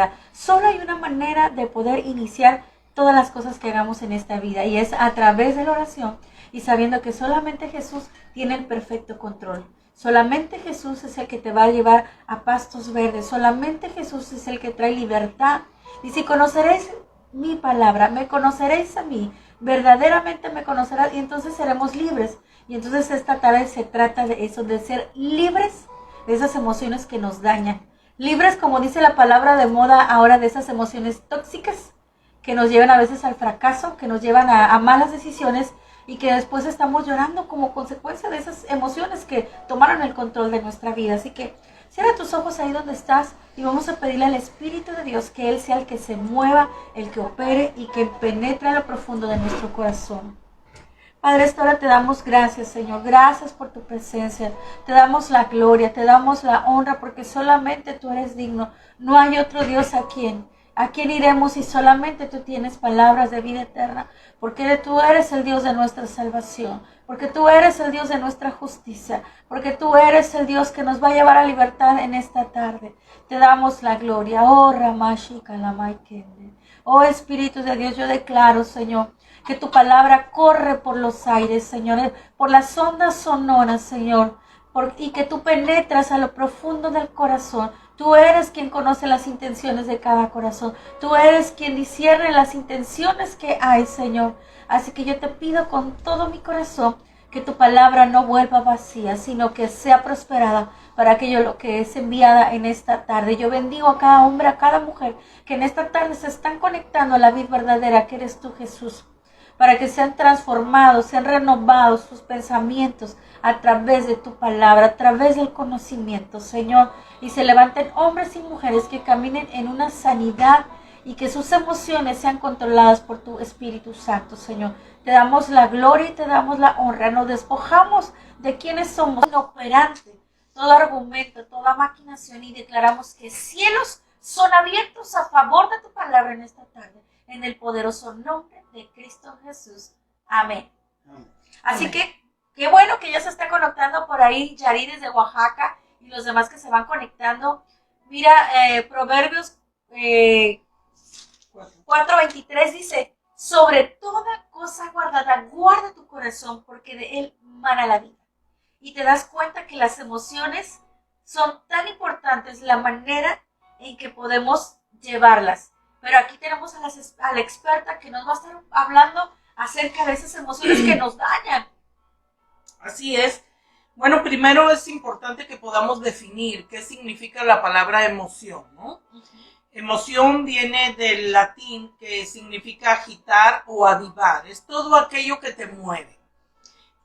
manera. Solo hay una manera de poder iniciar todas las cosas que hagamos en esta vida, y es a través de la oración y sabiendo que solamente Jesús tiene el perfecto control. Solamente Jesús es el que te va a llevar a pastos verdes. Solamente Jesús es el que trae libertad. Y si conoceréis mi palabra, me conoceréis a mí, verdaderamente me conocerás, y entonces seremos libres. Y entonces esta tarde se trata de eso, de ser libres de esas emociones que nos dañan. Libres, como dice la palabra de moda ahora, de esas emociones tóxicas que nos llevan a veces al fracaso, que nos llevan a malas decisiones, y que después estamos llorando como consecuencia de esas emociones que tomaron el control de nuestra vida. Así que cierra tus ojos ahí donde estás y vamos a pedirle al Espíritu de Dios que Él sea el que se mueva, el que opere y que penetre a lo profundo de nuestro corazón. Padre, esta hora te damos gracias, Señor. Gracias por tu presencia. Te damos la gloria, te damos la honra, porque solamente tú eres digno. No hay otro Dios a quien iremos si solamente tú tienes palabras de vida eterna. Porque tú eres el Dios de nuestra salvación. Porque tú eres el Dios de nuestra justicia. Porque tú eres el Dios que nos va a llevar a libertad en esta tarde. Te damos la gloria. Oh, Ramashi Kalamai Kende. Oh, Espíritu de Dios, yo declaro, Señor, que tu palabra corre por los aires, Señor, por las ondas sonoras, Señor, y que tú penetras a lo profundo del corazón. Tú eres quien conoce las intenciones de cada corazón. Tú eres quien discierne las intenciones que hay, Señor. Así que yo te pido con todo mi corazón que tu palabra no vuelva vacía, sino que sea prosperada para aquello lo que es enviada en esta tarde. Yo bendigo a cada hombre, a cada mujer que en esta tarde se están conectando a la vida verdadera que eres tú, Jesús, para que sean transformados, sean renovados sus pensamientos a través de tu palabra, a través del conocimiento, Señor, y se levanten hombres y mujeres que caminen en una sanidad y que sus emociones sean controladas por tu Espíritu Santo, Señor. Te damos la gloria y te damos la honra. Nos despojamos de quienes somos, inoperante, todo argumento, toda maquinación, y declaramos que cielos son abiertos a favor de tu palabra en esta tarde, en el poderoso nombre de Cristo Jesús. Amén. Así que, qué bueno que ya se está conectando por ahí Yari desde Oaxaca y los demás que se van conectando. Mira, Proverbios 4:23 dice: sobre toda cosa guardada, guarda tu corazón, porque de él mana la vida. Y te das cuenta que las emociones son tan importantes, la manera en que podemos llevarlas. Pero aquí tenemos a la experta que nos va a estar hablando acerca de esas emociones que nos dañan. Así es. Bueno, primero es importante que podamos definir qué significa la palabra emoción, ¿no? Emoción viene del latín, que significa agitar o avivar. Es todo aquello que te mueve.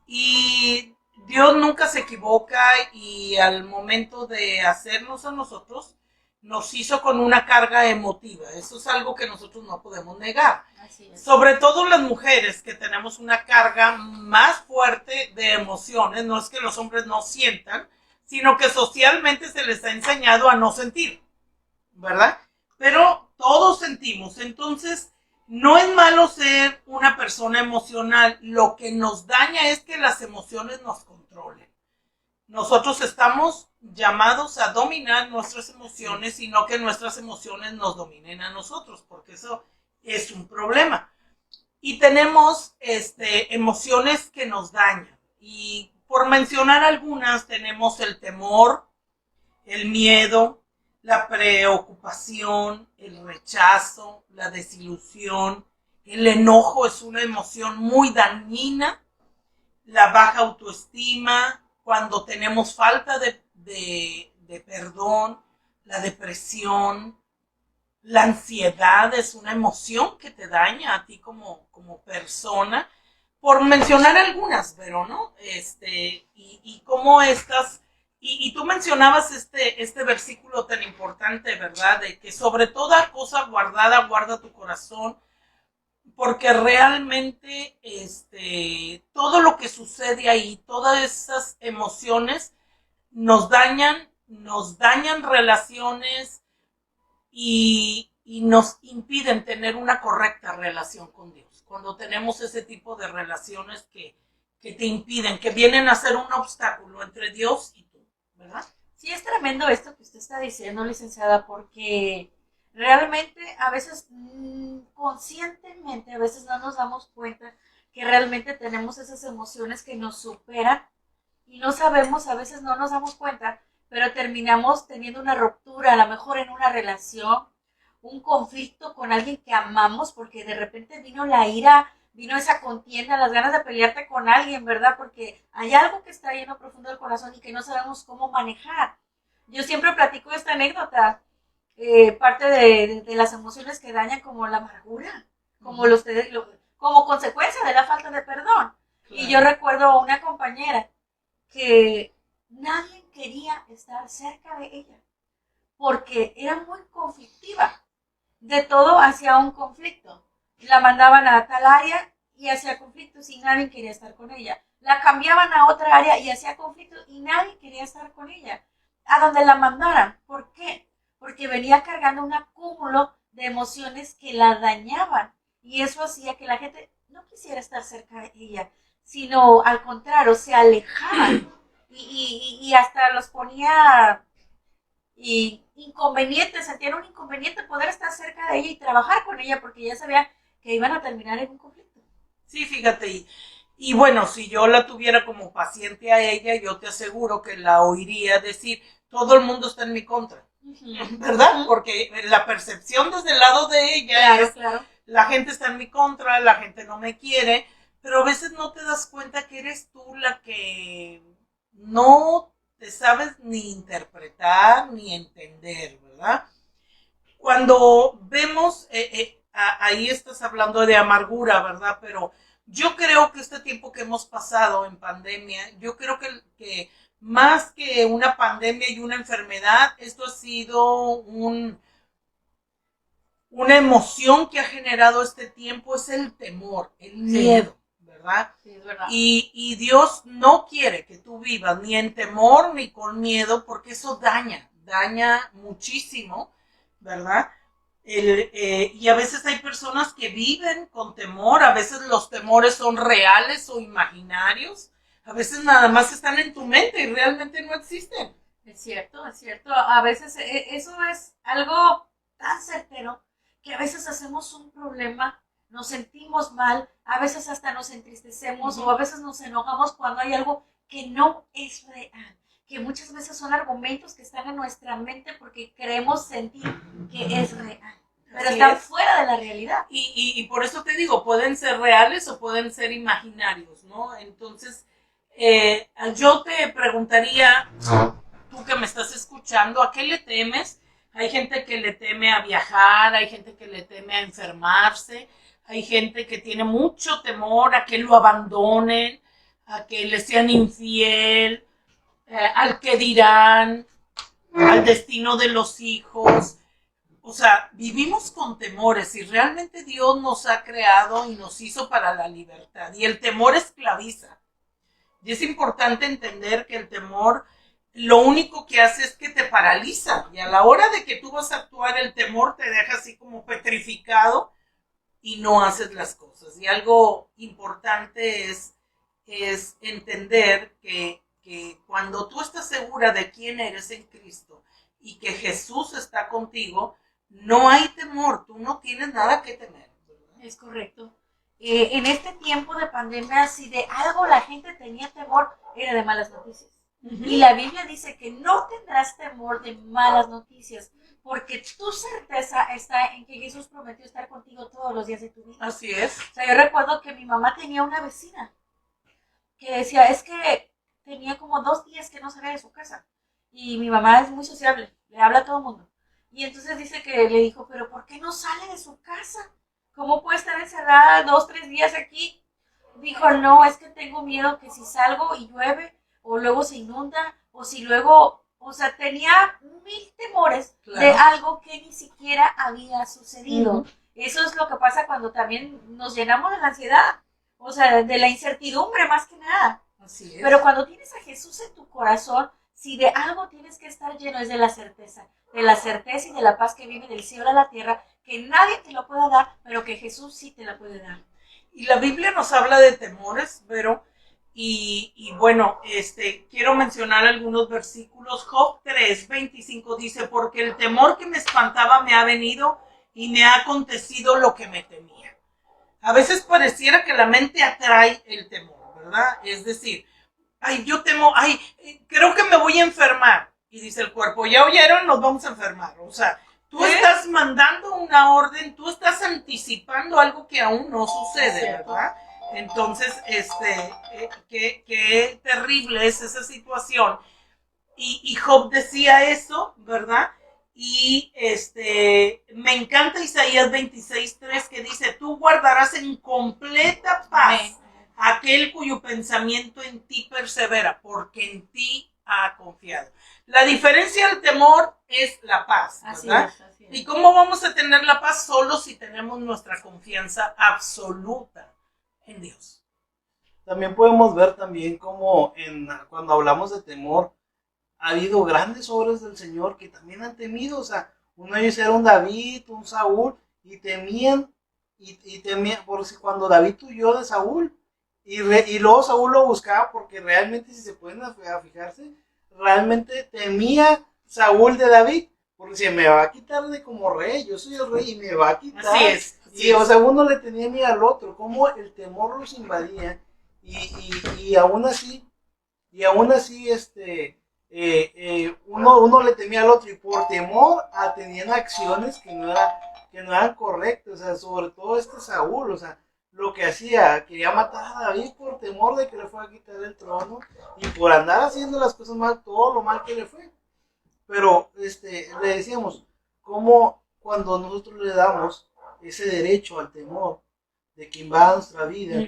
Y Dios nunca se equivoca, y al momento de hacernos a nosotros, nos hizo con una carga emotiva. Eso es algo que nosotros no podemos negar. Así es. Sobre todo las mujeres, que tenemos una carga más fuerte de emociones. No es que los hombres no sientan, sino que socialmente se les ha enseñado a no sentir, ¿verdad? Pero todos sentimos. Entonces, no es malo ser una persona emocional. Lo que nos daña es que las emociones nos controlen. Nosotros estamos llamados a dominar nuestras emociones y no que nuestras emociones nos dominen a nosotros, porque eso es un problema. Y tenemos emociones que nos dañan. Y por mencionar algunas, tenemos el temor, el miedo, la preocupación, el rechazo, la desilusión. El enojo es una emoción muy dañina. La baja autoestima, cuando tenemos falta de perdón, la depresión, la ansiedad es una emoción que te daña a ti como persona, por mencionar algunas, pero no, y cómo estas, y tú mencionabas este versículo tan importante, ¿verdad? De que sobre toda cosa guardada, guarda tu corazón, porque realmente todo lo que sucede ahí, todas esas emociones nos dañan relaciones y nos impiden tener una correcta relación con Dios. Cuando tenemos ese tipo de relaciones que te impiden, que vienen a ser un obstáculo entre Dios y tú, ¿verdad? Sí, es tremendo esto que usted está diciendo, licenciada, porque realmente a veces conscientemente, a veces no nos damos cuenta que realmente tenemos esas emociones que nos superan y no sabemos, a veces no nos damos cuenta, pero terminamos teniendo una ruptura, a lo mejor en una relación, un conflicto con alguien que amamos, porque de repente vino la ira, vino esa contienda, las ganas de pelearte con alguien, ¿verdad? Porque hay algo que está lleno profundo del corazón y que no sabemos cómo manejar. Yo siempre platico esta anécdota, parte de las emociones que dañan como la amargura, como como consecuencia de la falta de perdón. Claro. Y yo recuerdo a una compañera que nadie quería estar cerca de ella porque era muy conflictiva, de todo hacia un conflicto. La mandaban a tal área y hacía conflictos y nadie quería estar con ella. La cambiaban a otra área y hacía conflictos y nadie quería estar con ella. A donde la mandaran. ¿Por qué? Porque venía cargando un acúmulo de emociones que la dañaban y eso hacía que la gente no quisiera estar cerca de ella, sino al contrario, se alejaban y hasta los ponía inconvenientes, sentían un inconveniente poder estar cerca de ella y trabajar con ella porque ya sabían que iban a terminar en un conflicto. Sí, fíjate, y bueno, si yo la tuviera como paciente a ella, yo te aseguro que la oiría decir, todo el mundo está en mi contra, ¿verdad? Porque la percepción desde el lado de ella es, la gente está en mi contra, la gente no me quiere, pero a veces no te das cuenta que eres tú la que no te sabes ni interpretar ni entender, ¿verdad? Cuando vemos, ahí estás hablando de amargura, ¿verdad? Pero yo creo que este tiempo que hemos pasado en pandemia, yo creo que más que una pandemia y una enfermedad, esto ha sido una emoción que ha generado este tiempo, es el temor, el miedo, ¿verdad? Sí, es verdad. Y Dios no quiere que tú vivas ni en temor ni con miedo, porque eso daña muchísimo, ¿verdad? Y a veces hay personas que viven con temor, a veces los temores son reales o imaginarios, a veces nada más están en tu mente y realmente no existen. Es cierto, es cierto. A veces eso es algo tan certero que a veces hacemos un problema, nos sentimos mal, a veces hasta nos entristecemos o a veces nos enojamos cuando hay algo que no es real, que muchas veces son argumentos que están en nuestra mente porque queremos sentir que es real, pero están fuera de la realidad. Y por eso te digo, pueden ser reales o pueden ser imaginarios, ¿no? Entonces, yo te preguntaría, tú que me estás escuchando, ¿a qué le temes? Hay gente que le teme a viajar, hay gente que le teme a enfermarse, hay gente que tiene mucho temor a que lo abandonen, a que le sean infiel, al que dirán, al destino de los hijos. O sea, vivimos con temores y realmente Dios nos ha creado y nos hizo para la libertad. Y el temor esclaviza. Y es importante entender que el temor lo único que hace es que te paraliza. Y a la hora de que tú vas a actuar, el temor te deja así como petrificado y no haces las cosas. Y algo importante es entender que cuando tú estás segura de quién eres en Cristo y que Jesús está contigo, no hay temor, tú no tienes nada que temer, ¿verdad? Es correcto. En este tiempo de pandemia, si de algo la gente tenía temor, era de malas noticias. Y la Biblia dice que no tendrás temor de malas noticias, porque tu certeza está en que Jesús prometió estar contigo todos los días de tu vida. Así es. O sea, yo recuerdo que mi mamá tenía una vecina que decía, es que tenía como 2 días que no salía de su casa. Y mi mamá es muy sociable, le habla a todo el mundo. Y entonces dice que le dijo, pero ¿por qué no sale de su casa? ¿Cómo puede estar encerrada 2, 3 días aquí? Dijo, no, es que tengo miedo que si salgo y llueve, o luego se inunda, o si luego, o sea, tenía 1000 temores de algo que ni siquiera había sucedido. Eso es lo que pasa cuando también nos llenamos de la ansiedad, o sea, de la incertidumbre más que nada. Así es. Pero cuando tienes a Jesús en tu corazón, si de algo tienes que estar lleno es de la certeza y de la paz que viene del cielo a la tierra, que nadie te lo pueda dar, pero que Jesús sí te la puede dar. Y la Biblia nos habla de temores, pero Y bueno, quiero mencionar algunos versículos. Job 3:25 dice, porque el temor que me espantaba me ha venido y me ha acontecido lo que me temía. A veces pareciera que la mente atrae el temor, ¿verdad? Es decir, ay, yo temo, ay, creo que me voy a enfermar. Y dice el cuerpo, ya oyeron, nos vamos a enfermar. O sea, tú estás mandando una orden, tú estás anticipando algo que aún no sucede, ¿verdad? Entonces, qué terrible es esa situación. Y Job decía eso, ¿verdad? Y me encanta Isaías 26:3 que dice, tú guardarás en completa paz aquel cuyo pensamiento en ti persevera, porque en ti ha confiado. La diferencia del temor es la paz, ¿verdad? Así es. ¿Y cómo vamos a tener la paz? Solo si tenemos nuestra confianza absoluta en Dios. También podemos ver también como cuando hablamos de temor, ha habido grandes obras del Señor que también han temido. O sea, uno de ellos era un David, un Saúl, y temían, y temían, por si cuando David huyó de Saúl, y luego Saúl lo buscaba, porque realmente, si se pueden fijarse, realmente temía Saúl de David, porque si me va a quitar de como rey, yo soy el rey y me va a quitar. Así es. Y o sea, uno le tenía miedo al otro, como el temor los invadía, y aún así, uno le temía al otro, y por temor tenían acciones que no eran correctas. O sea, sobre todo Saúl, o sea, lo que hacía, quería matar a David por temor de que le fuera a quitar el trono, y por andar haciendo las cosas mal, todo lo mal que le fue. Pero le decíamos, como cuando nosotros le damos ese derecho al temor de que invada nuestra vida,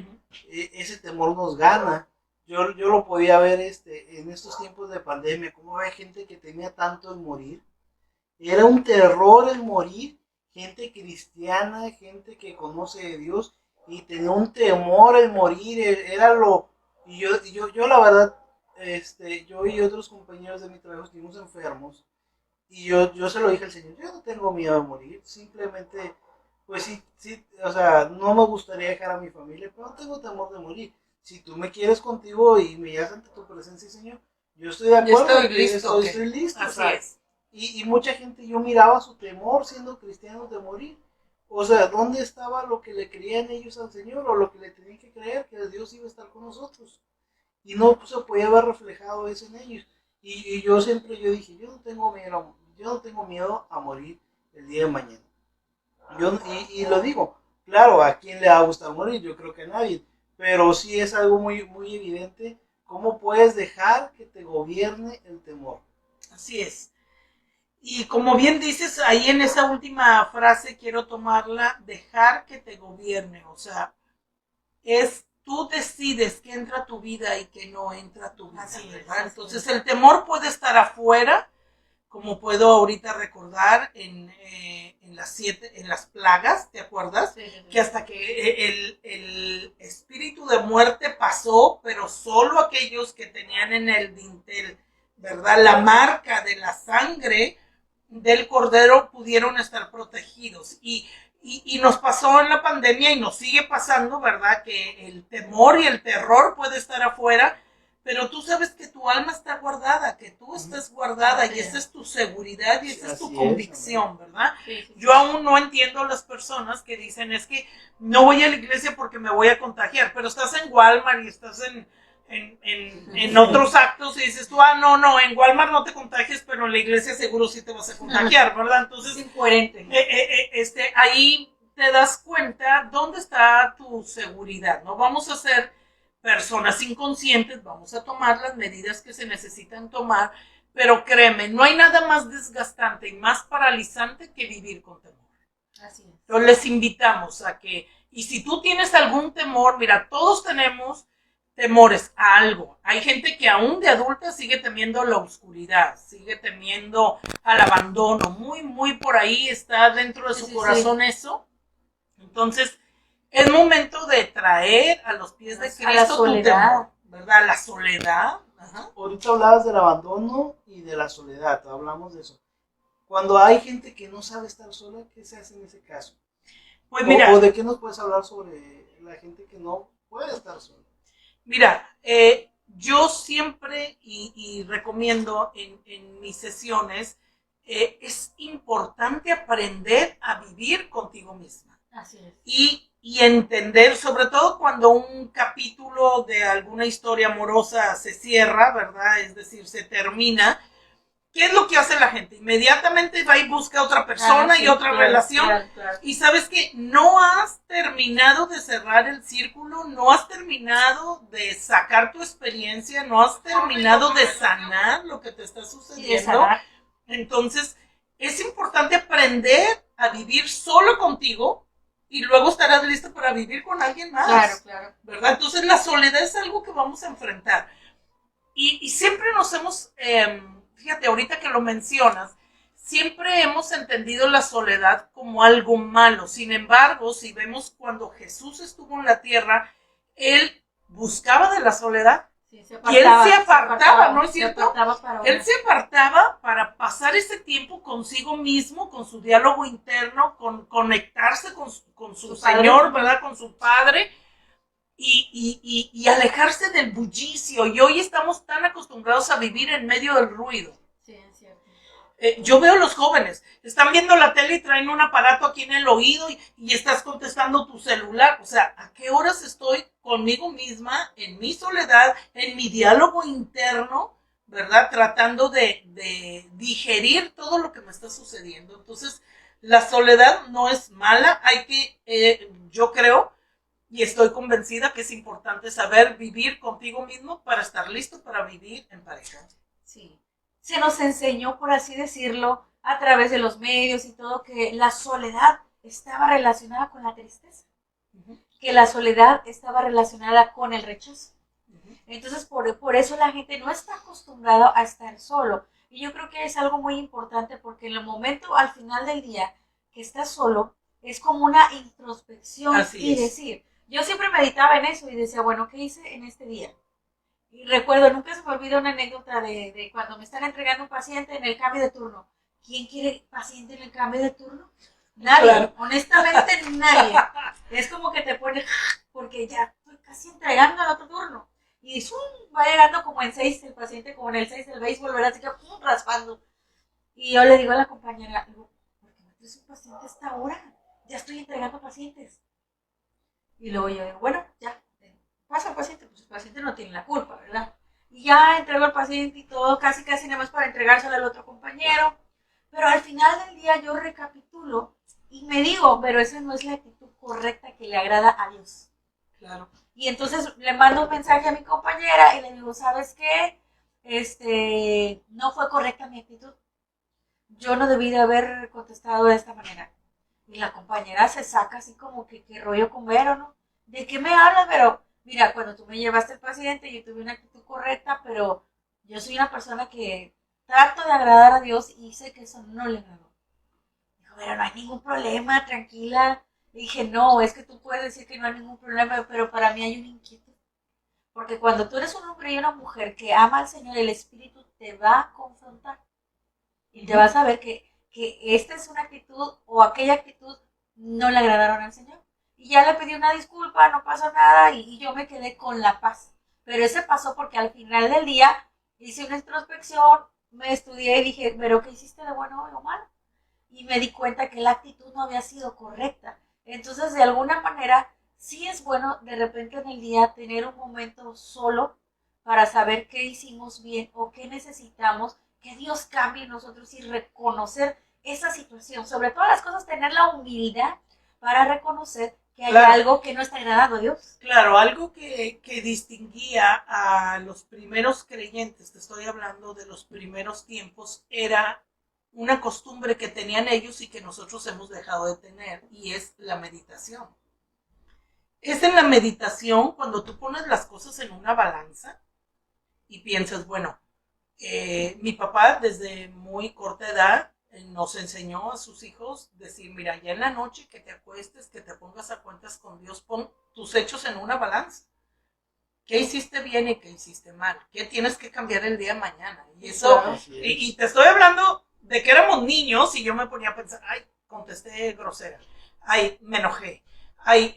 ese temor nos gana. Yo lo podía ver en estos tiempos de pandemia, cómo había gente que temía tanto el morir. Era un terror el morir, gente cristiana, gente que conoce de Dios, y tenía un temor el morir, era lo... Y yo la verdad, yo y otros compañeros de mi trabajo estuvimos enfermos, y yo se lo dije al Señor, yo no tengo miedo de morir, simplemente, pues sí, o sea, no me gustaría dejar a mi familia, pero no tengo temor de morir. Si tú me quieres contigo y me llevas ante tu presencia, Señor, yo estoy de acuerdo. Yo estoy listo. Estoy listo. Así o sea, es. Y mucha gente, yo miraba su temor siendo cristianos de morir. O sea, ¿dónde estaba lo que le creían ellos al Señor, o lo que le tenían que creer, que Dios iba a estar con nosotros? Y no se podía ver reflejado eso en ellos. Y yo dije, yo no tengo miedo a morir el día de mañana. Y lo digo, claro, ¿a quién le va a gustar morir? Yo creo que a nadie. Pero sí es algo muy, muy evidente, cómo puedes dejar que te gobierne el temor. Así es. Y como bien dices, ahí en esa última frase quiero tomarla, dejar que te gobierne. O sea, tú decides que entra a tu vida y que no entra a tu vida. Así ¿verdad? Entonces el temor puede estar afuera, como puedo ahorita recordar en las plagas, ¿te acuerdas? Sí. Que hasta que el espíritu de muerte pasó, pero solo aquellos que tenían en el dintel, ¿verdad? La marca de la sangre del cordero pudieron estar protegidos. Y nos pasó en la pandemia y nos sigue pasando, ¿verdad? Que el temor y el terror puede estar afuera, pero tú sabes que tu alma está guardada, que tú estás guardada, y esa es tu seguridad y esa es tu convicción, ¿verdad? Sí. Yo aún no entiendo a las personas que dicen, es que no voy a la iglesia porque me voy a contagiar, pero estás en Walmart y estás en otros actos y dices tú, no, en Walmart no te contagies, pero en la iglesia seguro sí te vas a contagiar, ¿verdad? Entonces, incoherente. Ahí te das cuenta dónde está tu seguridad, ¿no? Vamos a ser personas inconscientes, vamos a tomar las medidas que se necesitan tomar, pero créeme, no hay nada más desgastante y más paralizante que vivir con temor. Así es. Entonces les invitamos a que, y si tú tienes algún temor, mira, todos tenemos temores a algo. Hay gente que aún de adulta sigue temiendo la oscuridad, sigue temiendo al abandono, muy, muy por ahí está dentro de su corazón eso. Entonces, es momento de traer a los pies de Cristo tu temor, ¿verdad? La soledad. Ajá. Ahorita hablabas del abandono y de la soledad, hablamos de eso. Cuando hay gente que no sabe estar sola, ¿qué se hace en ese caso? Pues mira, ¿O de qué nos puedes hablar sobre la gente que no puede estar sola? Mira, yo siempre y recomiendo en mis sesiones, es importante aprender a vivir contigo misma. Así es. Y entender, sobre todo cuando un capítulo de alguna historia amorosa se cierra, ¿verdad? Es decir, se termina. ¿Qué es lo que hace la gente? Inmediatamente va y busca a otra persona sí, y otra relación. Claro. Y sabes que no has terminado de cerrar el círculo, no has terminado de sacar tu experiencia, no has terminado de sanar lo que te está sucediendo. Entonces, es importante aprender a vivir solo contigo y luego estarás listo para vivir con alguien más. Claro. ¿Verdad? Entonces, la soledad es algo que vamos a enfrentar. Y siempre nos hemos... fíjate, ahorita que lo mencionas, siempre hemos entendido la soledad como algo malo. Sin embargo, si vemos cuando Jesús estuvo en la tierra, Él buscaba de la soledad. Sí, y Él se apartaba, ¿no es cierto? Él se apartaba para pasar ese tiempo consigo mismo, con su diálogo interno, con conectarse con su Señor, ¿verdad? Con su Padre. Y alejarse del bullicio. Y hoy estamos tan acostumbrados a vivir en medio del ruido. Sí, es cierto. Yo veo a los jóvenes, están viendo la tele y traen un aparato aquí en el oído y estás contestando tu celular. O sea, ¿a qué horas estoy conmigo misma, en mi soledad, en mi diálogo interno, ¿verdad? Tratando de digerir todo lo que me está sucediendo. Entonces, la soledad no es mala. Hay que, yo creo, y estoy convencida que es importante saber vivir contigo mismo para estar listo para vivir en pareja. Sí. Se nos enseñó, por así decirlo, a través de los medios y todo, que la soledad estaba relacionada con la tristeza. Uh-huh. Que la soledad estaba relacionada con el rechazo. Uh-huh. Entonces, por eso la gente no está acostumbrada a estar solo. Y yo creo que es algo muy importante porque en el momento, al final del día, que estás solo, es como una introspección. Así es. Decir, yo siempre meditaba en eso y decía, bueno, ¿qué hice en este día? Y recuerdo, nunca se me olvida una anécdota de cuando me están entregando un paciente en el cambio de turno. ¿Quién quiere paciente en el cambio de turno? Nadie, claro. Honestamente nadie. Es como que te pone, porque ya estoy casi entregando al otro turno. Y va llegando como en 6 el paciente, como en el 6 del béisbol, ¿verdad? Así que raspando. Y yo le digo a la compañera, ¿por qué me traes un paciente a esta hora? Ya estoy entregando pacientes. Y luego yo digo, bueno, ya, pasa al paciente, pues el paciente no tiene la culpa, ¿verdad? Y ya entrego al paciente y todo, casi nada más para entregárselo al otro compañero. Pero al final del día yo recapitulo y me digo, pero esa no es la actitud correcta que le agrada a Dios. Claro. Y entonces le mando un mensaje a mi compañera y le digo, ¿sabes qué? No fue correcta mi actitud. Yo no debí de haber contestado de esta manera. Y la compañera se saca así como que qué rollo con Vero, ¿no? ¿De qué me hablas, Vero? Mira, cuando tú me llevaste al paciente, yo tuve una actitud correcta, pero yo soy una persona que trato de agradar a Dios y sé que eso no le agradó. Dijo, pero no hay ningún problema, tranquila. Le dije, no, es que tú puedes decir que no hay ningún problema, pero para mí hay una inquietud. Porque cuando tú eres un hombre y una mujer que ama al Señor, el Espíritu te va a confrontar. Y te vas a ver que esta es una actitud o aquella actitud no le agradaron al Señor. Y ya le pedí una disculpa, no pasó nada y yo me quedé con la paz. Pero ese pasó porque al final del día hice una introspección, me estudié y dije, ¿pero qué hiciste de bueno o malo? Y me di cuenta que la actitud no había sido correcta. Entonces, de alguna manera, sí es bueno de repente en el día tener un momento solo para saber qué hicimos bien o qué necesitamos, que Dios cambie en nosotros y reconocer esa situación. Sobre todas las cosas, tener la humildad para reconocer que hay algo que no está agradando a Dios. Claro, algo que distinguía a los primeros creyentes, te estoy hablando de los primeros tiempos, era una costumbre que tenían ellos y que nosotros hemos dejado de tener, y es la meditación. Es en la meditación cuando tú pones las cosas en una balanza y piensas, bueno, mi papá desde muy corta edad nos enseñó a sus hijos decir, mira, ya en la noche que te acuestes, que te pongas a cuentas con Dios, pon tus hechos en una balanza. ¿Qué hiciste bien y qué hiciste mal? ¿Qué tienes que cambiar el día de mañana? Y eso, y te estoy hablando de que éramos niños y yo me ponía a pensar, ay, contesté grosera, ay, me enojé, ay,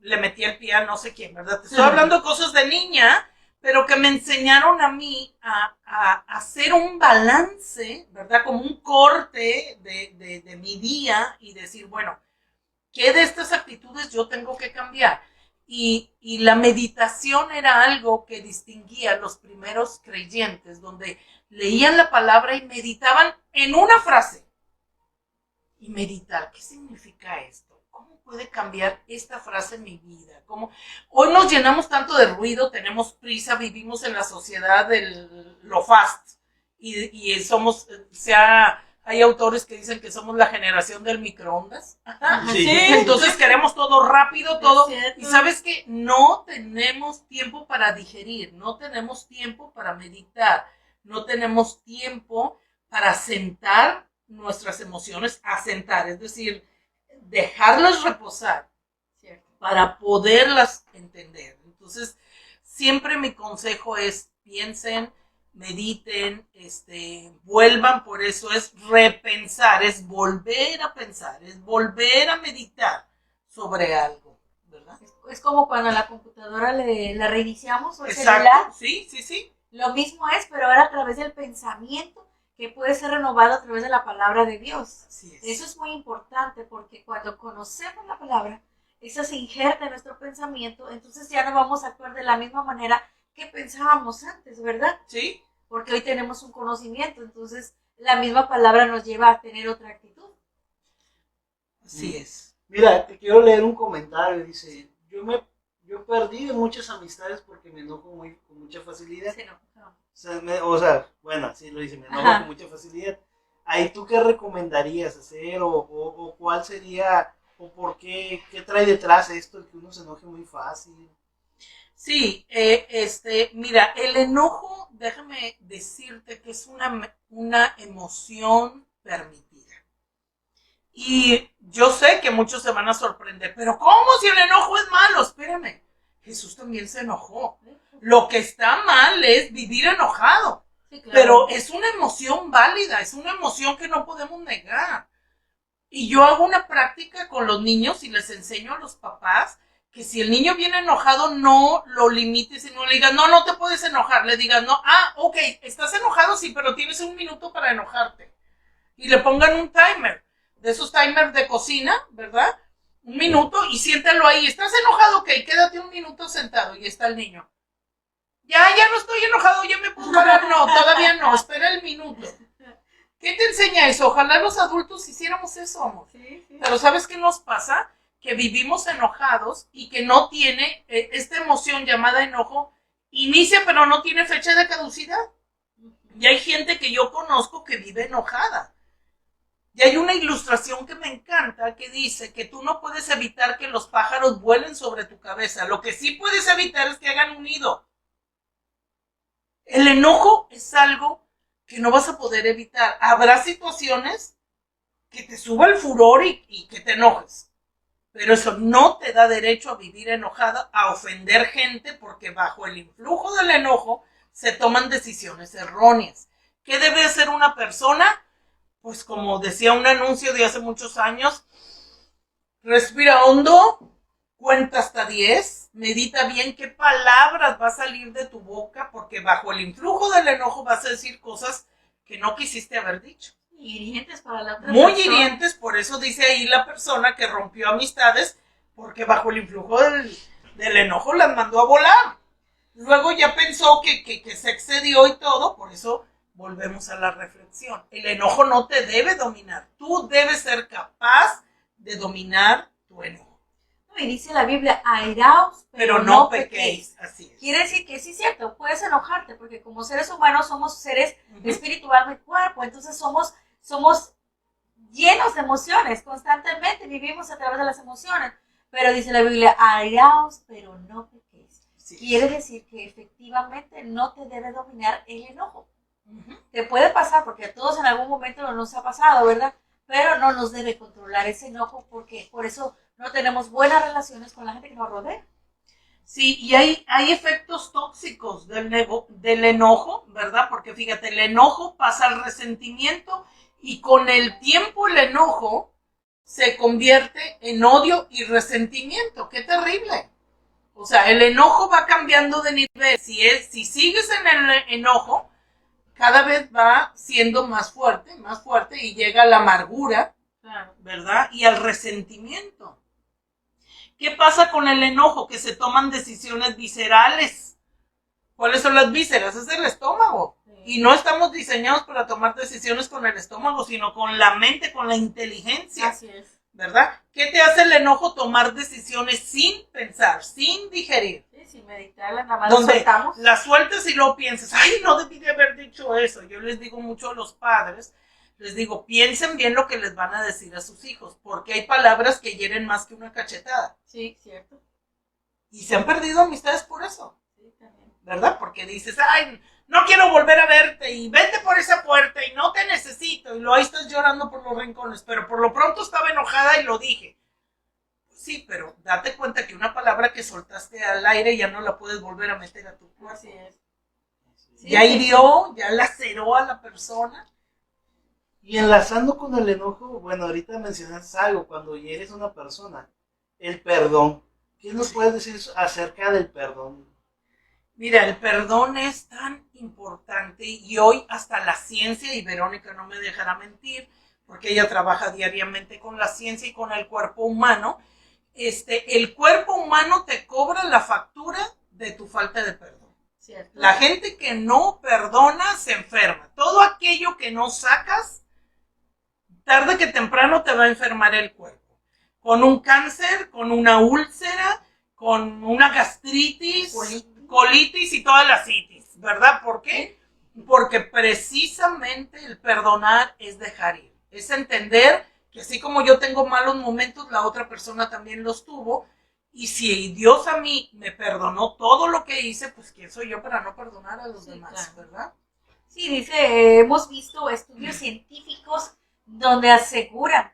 le metí el pie a no sé quién, ¿verdad? Te estoy hablando de cosas de niña, pero que me enseñaron a mí a hacer un balance, ¿verdad? Como un corte de mi día y decir, bueno, ¿qué de estas actitudes yo tengo que cambiar? Y la meditación era algo que distinguía a los primeros creyentes, donde leían la palabra y meditaban en una frase. Y meditar, ¿qué significa esto? ¿Cómo puede cambiar esta frase en mi vida? ¿Cómo? Hoy nos llenamos tanto de ruido, tenemos prisa, vivimos en la sociedad de lo fast. Y somos, hay autores que dicen que somos la generación del microondas. Sí. Entonces queremos todo rápido, todo. Y sabes que no tenemos tiempo para digerir, no tenemos tiempo para meditar, no tenemos tiempo para sentar nuestras emociones, asentar, es decir, dejarlas reposar para poderlas entender. Entonces, siempre mi consejo es piensen, mediten, vuelvan, por eso es repensar, es volver a pensar, es volver a meditar sobre algo, ¿verdad? Es como cuando a la computadora la reiniciamos o el Exacto, celular. sí. Lo mismo es, pero ahora a través del pensamiento que puede ser renovado a través de la palabra de Dios. Así es. Eso es muy importante porque cuando conocemos la palabra, eso se injerta en nuestro pensamiento, entonces ya no vamos a actuar de la misma manera que pensábamos antes, ¿verdad? Sí. Porque hoy tenemos un conocimiento, entonces la misma palabra nos lleva a tener otra actitud. Así es. Mira, te quiero leer un comentario. Dice, yo perdí de muchas amistades porque me enojo con mucha facilidad. Sí, no. O sea, bueno, así lo dice, me enojo con mucha facilidad. Ahí, ¿tú qué recomendarías hacer? O cuál sería, o por qué trae detrás esto, que uno se enoje muy fácil? Sí, mira, el enojo, déjame decirte que es una emoción permitida. Y yo sé que muchos se van a sorprender, pero ¿cómo si el enojo es malo? Espérame, Jesús también se enojó. Lo que está mal es vivir enojado, Sí, claro. pero es una emoción válida, es una emoción que no podemos negar. Y yo hago una práctica con los niños y les enseño a los papás que si el niño viene enojado, no lo limites y no le digas, no te puedes enojar. Le digas, no, ok, estás enojado, sí, pero tienes 1 minuto para enojarte. Y le pongan un timer, de esos timers de cocina, ¿verdad? 1 minuto y siéntalo ahí. ¿Estás enojado? Ok, quédate 1 minuto sentado y está el niño. Ya no estoy enojado, ya me puedo parar. No, todavía no, espera el minuto. ¿Qué te enseña eso? Ojalá los adultos hiciéramos eso, amor. Sí. Pero ¿sabes qué nos pasa? Que vivimos enojados y que no tiene esta emoción llamada enojo, inicia pero no tiene fecha de caducidad. Y hay gente que yo conozco que vive enojada. Y hay una ilustración que me encanta que dice que tú no puedes evitar que los pájaros vuelen sobre tu cabeza. Lo que sí puedes evitar es que hagan un nido. El enojo es algo que no vas a poder evitar. Habrá situaciones que te suba el furor y que te enojes. Pero eso no te da derecho a vivir enojada, a ofender gente, porque bajo el influjo del enojo se toman decisiones erróneas. ¿Qué debe hacer una persona? Pues como decía un anuncio de hace muchos años, respira hondo, cuenta hasta 10, medita bien qué palabras va a salir de tu boca, porque bajo el influjo del enojo vas a decir cosas que no quisiste haber dicho. Hirientes para la otra Muy persona. hirientes, por eso dice ahí la persona que rompió amistades, porque bajo el influjo del enojo las mandó a volar. Luego ya pensó que se excedió y todo, por eso volvemos a la reflexión. El enojo no te debe dominar, tú debes ser capaz de dominar tu enojo. Y dice la Biblia, airaos, Pero no pequéis, así es. Quiere decir que sí es cierto, puedes enojarte, porque como seres humanos somos seres espiritual de cuerpo, entonces somos llenos de emociones, constantemente vivimos a través de las emociones, pero dice la Biblia, airaos, pero no pequéis. Sí. Quiere decir que efectivamente no te debe dominar el enojo. Te puede pasar, porque a todos en algún momento nos ha pasado, ¿verdad? Pero no nos debe controlar ese enojo, porque por eso no tenemos buenas relaciones con la gente que nos rodea. Sí, y hay efectos tóxicos del enojo, ¿verdad? Porque fíjate, el enojo pasa al resentimiento y con el tiempo el enojo se convierte en odio y resentimiento. ¡Qué terrible! O sea, el enojo va cambiando de nivel. Si sigues en el enojo, cada vez va siendo más fuerte y llega a la amargura, Claro. ¿verdad? Y al resentimiento. ¿Qué pasa con el enojo? Que se toman decisiones viscerales. ¿Cuáles son las vísceras? Es el estómago. Sí. Y no estamos diseñados para tomar decisiones con el estómago, sino con la mente, con la inteligencia. Así es. ¿Verdad? ¿Qué te hace el enojo? Tomar decisiones sin pensar, sin digerir. Sí, sin meditarla, nada más lo Donde soltamos. la sueltas y luego piensas, ay, no debí de haber dicho eso. Yo les digo mucho a los padres, les digo, piensen bien lo que les van a decir a sus hijos, porque hay palabras que hieren más que una cachetada. Sí, cierto. Y se han perdido amistades por eso, Sí, también. ¿verdad? Porque dices, ay, no quiero volver a verte y vete por esa puerta y no te necesito. Y luego ahí estás llorando por los rincones, pero por lo pronto estaba enojada y lo dije. Sí, pero date cuenta que una palabra que soltaste al aire ya no la puedes volver a meter a tu cuerpo. Así es. Sí, Ya hirió, ya laceró a la persona. Y enlazando con el enojo, bueno, ahorita mencionaste algo, cuando hieres a una persona, el perdón. ¿Qué nos puedes decir acerca del perdón? Mira, el perdón es tan importante y hoy hasta la ciencia, y Verónica no me dejará mentir, porque ella trabaja diariamente con la ciencia y con el cuerpo humano, el cuerpo humano te cobra la factura de tu falta de perdón. Cierto. La gente que no perdona se enferma. Todo aquello que no sacas, tarde que temprano te va a enfermar el cuerpo. Con un cáncer, con una úlcera, con una gastritis, colitis y todas las itis, ¿verdad? ¿Por qué? Porque precisamente el perdonar es dejar ir. Es entender que así como yo tengo malos momentos, la otra persona también los tuvo. Y si Dios a mí me perdonó todo lo que hice, pues ¿quién soy yo para no perdonar a los demás, claro. verdad? Sí, dice, hemos visto estudios científicos donde aseguran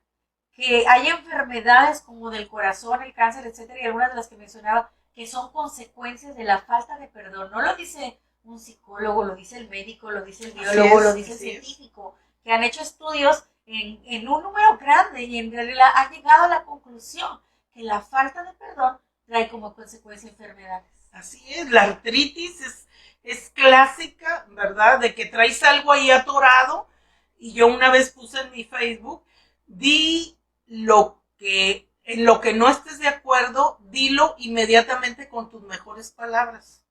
que hay enfermedades como del corazón, el cáncer, etcétera, y algunas de las que mencionaba, que son consecuencias de la falta de perdón. No lo dice un psicólogo, lo dice el médico, lo dice el biólogo, lo dice el científico, que han hecho estudios en un número grande y en realidad han llegado a la conclusión que la falta de perdón trae como consecuencia enfermedades. Así es, la artritis es clásica, ¿verdad? De que traes algo ahí atorado. Y yo una vez puse en mi Facebook, di en lo que no estés de acuerdo, dilo inmediatamente con tus mejores palabras.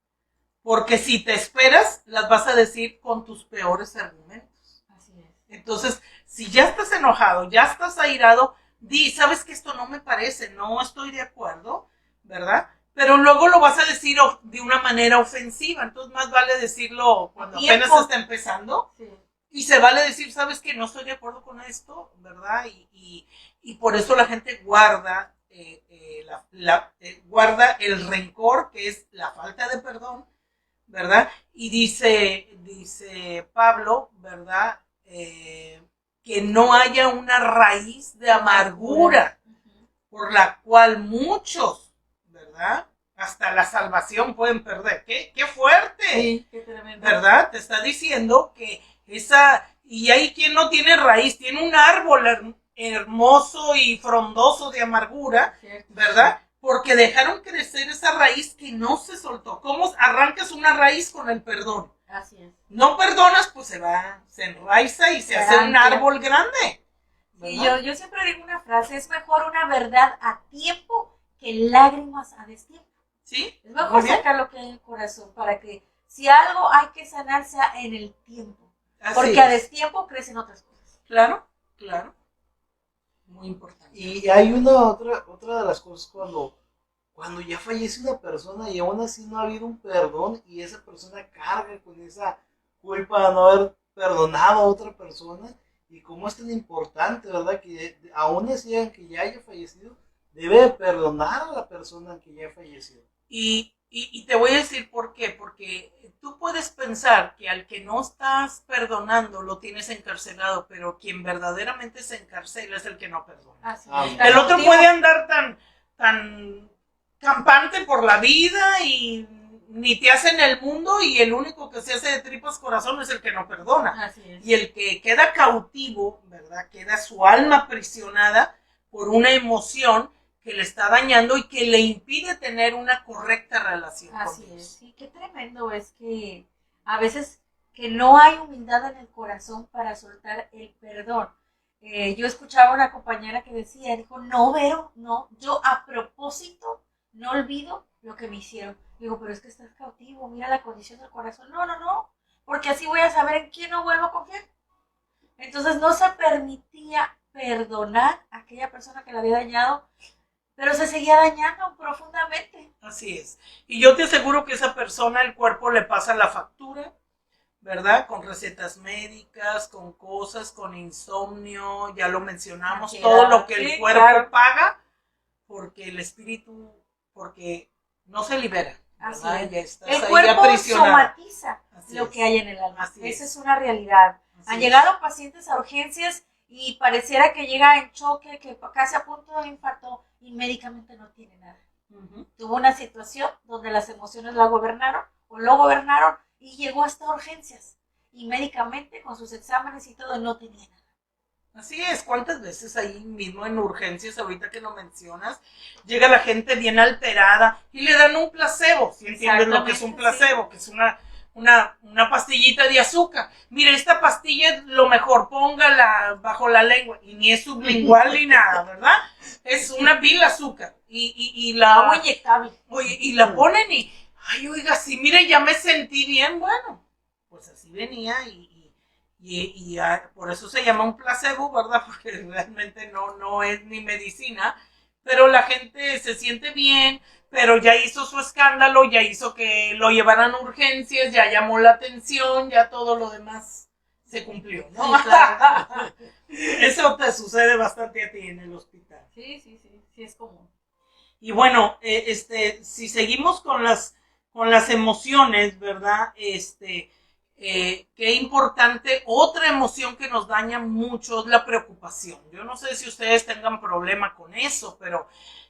Porque si te esperas, las vas a decir con tus peores argumentos. Así es. Entonces, si ya estás enojado, ya estás airado, di, sabes que esto no me parece, no estoy de acuerdo, ¿verdad? Pero luego lo vas a decir de una manera ofensiva. Entonces, más vale decirlo cuando apenas está empezando. Sí. Y se vale decir, sabes que no estoy de acuerdo con esto, ¿verdad? Y por eso la gente guarda, guarda el rencor, que es la falta de perdón, ¿verdad? Y dice Pablo, ¿verdad? Que no haya una raíz de amargura por la cual muchos, ¿verdad? Hasta la salvación pueden perder. ¡Qué fuerte! Sí, qué tremendo. ¿Verdad? Te está diciendo que y hay quien no tiene raíz, tiene un árbol hermoso y frondoso de amargura, Cierto. ¿verdad? Porque dejaron crecer esa raíz que no se soltó. ¿Cómo arrancas una raíz con el perdón? Así es. No perdonas, pues se enraiza y se hace un árbol grande. Y yo siempre digo una frase, es mejor una verdad a tiempo que lágrimas a destiempo. ¿Sí? Es mejor sacar lo que hay en el corazón para que si algo hay que sanar sea en el tiempo. Así Porque a destiempo crecen otras cosas. Claro. Muy importante. Y hay otra de las cosas cuando ya fallece una persona y aún así no ha habido un perdón y esa persona carga con esa culpa de no haber perdonado a otra persona, y cómo es tan importante, ¿verdad? Que aún así, aunque ya haya fallecido, debe perdonar a la persona que ya ha fallecido. Y te voy a decir por qué, porque tú puedes pensar que al que no estás perdonando lo tienes encarcelado, pero quien verdaderamente se encarcela es el que no perdona. Así es. El otro puede andar tan campante por la vida y ni te hace en el mundo, y el único que se hace de tripas corazón es el que no perdona. Así es. Y el que queda cautivo, ¿verdad? Queda su alma aprisionada, por una emoción que le está dañando y que le impide tener una correcta relación Así con Dios. es, sí, qué tremendo es que a veces que no hay humildad en el corazón para soltar el perdón. Yo escuchaba a una compañera que decía, dijo, no, Vero, no, yo a propósito no olvido lo que me hicieron. Digo, pero es que estás cautivo, mira la condición del corazón. No, no, no, porque así voy a saber en quién no vuelvo a confiar. Entonces no se permitía perdonar a aquella persona que la había dañado, pero se seguía dañando profundamente. Así es. Y yo te aseguro que esa persona, el cuerpo le pasa la factura, ¿verdad? Con recetas médicas, con cosas, con insomnio, ya lo mencionamos, Ansiedad, todo lo que sí, el cuerpo claro. paga, porque el espíritu, porque no se libera. Así ¿verdad? es. Ya estás El ahí cuerpo aprisionado. somatiza Así lo es. que hay en el alma. Así Esa es. es una realidad. Así Han es. llegado pacientes a urgencias y pareciera que llega en choque, que casi a punto de infarto y médicamente no tiene nada. Ujú. Tuvo una situación donde las emociones la gobernaron o lo gobernaron y llegó hasta urgencias. Y médicamente con sus exámenes y todo no tenía nada. Así es, ¿cuántas veces ahí mismo en urgencias, ahorita que lo mencionas, llega la gente bien alterada y le dan un placebo? ¿Sí entiendes lo que es un placebo? Sí. Que es una pastillita de azúcar. Mire, esta pastilla es lo mejor, póngala bajo la lengua. Y ni es sublingual ni nada, ¿verdad? Es una pila de azúcar. Y la Agua inyectable. Oye, y la ponen y, ay, oiga, sí, mire, ya me sentí bien, bueno. Pues así venía y por eso se llama un placebo, ¿verdad? Porque realmente no es ni medicina, pero la gente se siente bien, pero ya hizo su escándalo, ya hizo que lo llevaran a urgencias, ya llamó la atención, ya todo lo demás se cumplió, ¿no? Sí, claro. Eso te sucede bastante a ti en el hospital. Sí, es común. Y bueno, si seguimos con las emociones, ¿verdad? Qué importante, otra emoción que nos daña mucho es la preocupación. Yo no sé si ustedes tengan problema con eso, pero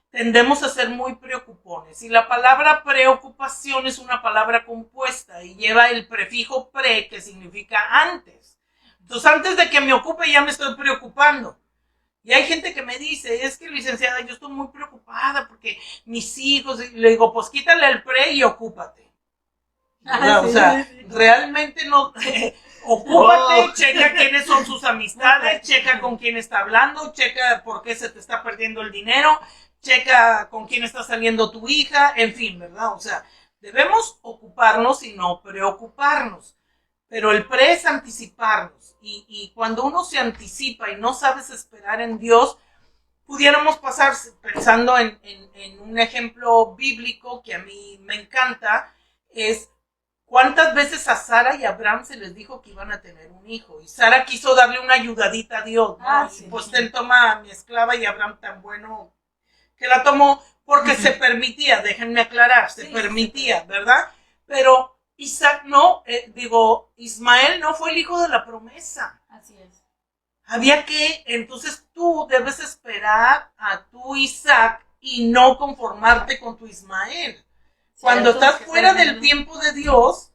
tendemos a ser muy preocupones. Y la palabra preocupación es una palabra compuesta y lleva el prefijo pre, que significa antes. Entonces, antes de que me ocupe, ya me estoy preocupando. Y hay gente que me dice, es que licenciada, yo estoy muy preocupada porque mis hijos, y le digo, pues quítale el pre y ocúpate. O sea, realmente no, ocúpate, checa quiénes son sus amistades, checa con quién está hablando, checa por qué se te está perdiendo el dinero, checa con quién está saliendo tu hija, en fin, ¿verdad? O sea, debemos ocuparnos y no preocuparnos. Pero el pre es anticiparnos. Y cuando uno se anticipa y no sabes esperar en Dios, pudiéramos pasar pensando en un ejemplo bíblico que a mí me encanta, es cuántas veces a Sara y a Abraham se les dijo que iban a tener un hijo. Y Sara quiso darle una ayudadita a Dios, ¿no? Sí. Y pues ten, toma a mi esclava, y Abraham tan bueno que la tomó porque se permitía, déjenme aclarar, se permitía, ¿verdad? Pero Isaac no, Ismael no fue el hijo de la promesa. Así es. Había que, entonces tú debes esperar a tu Isaac y no conformarte con tu Ismael. Cuando estás fuera del tiempo de Dios,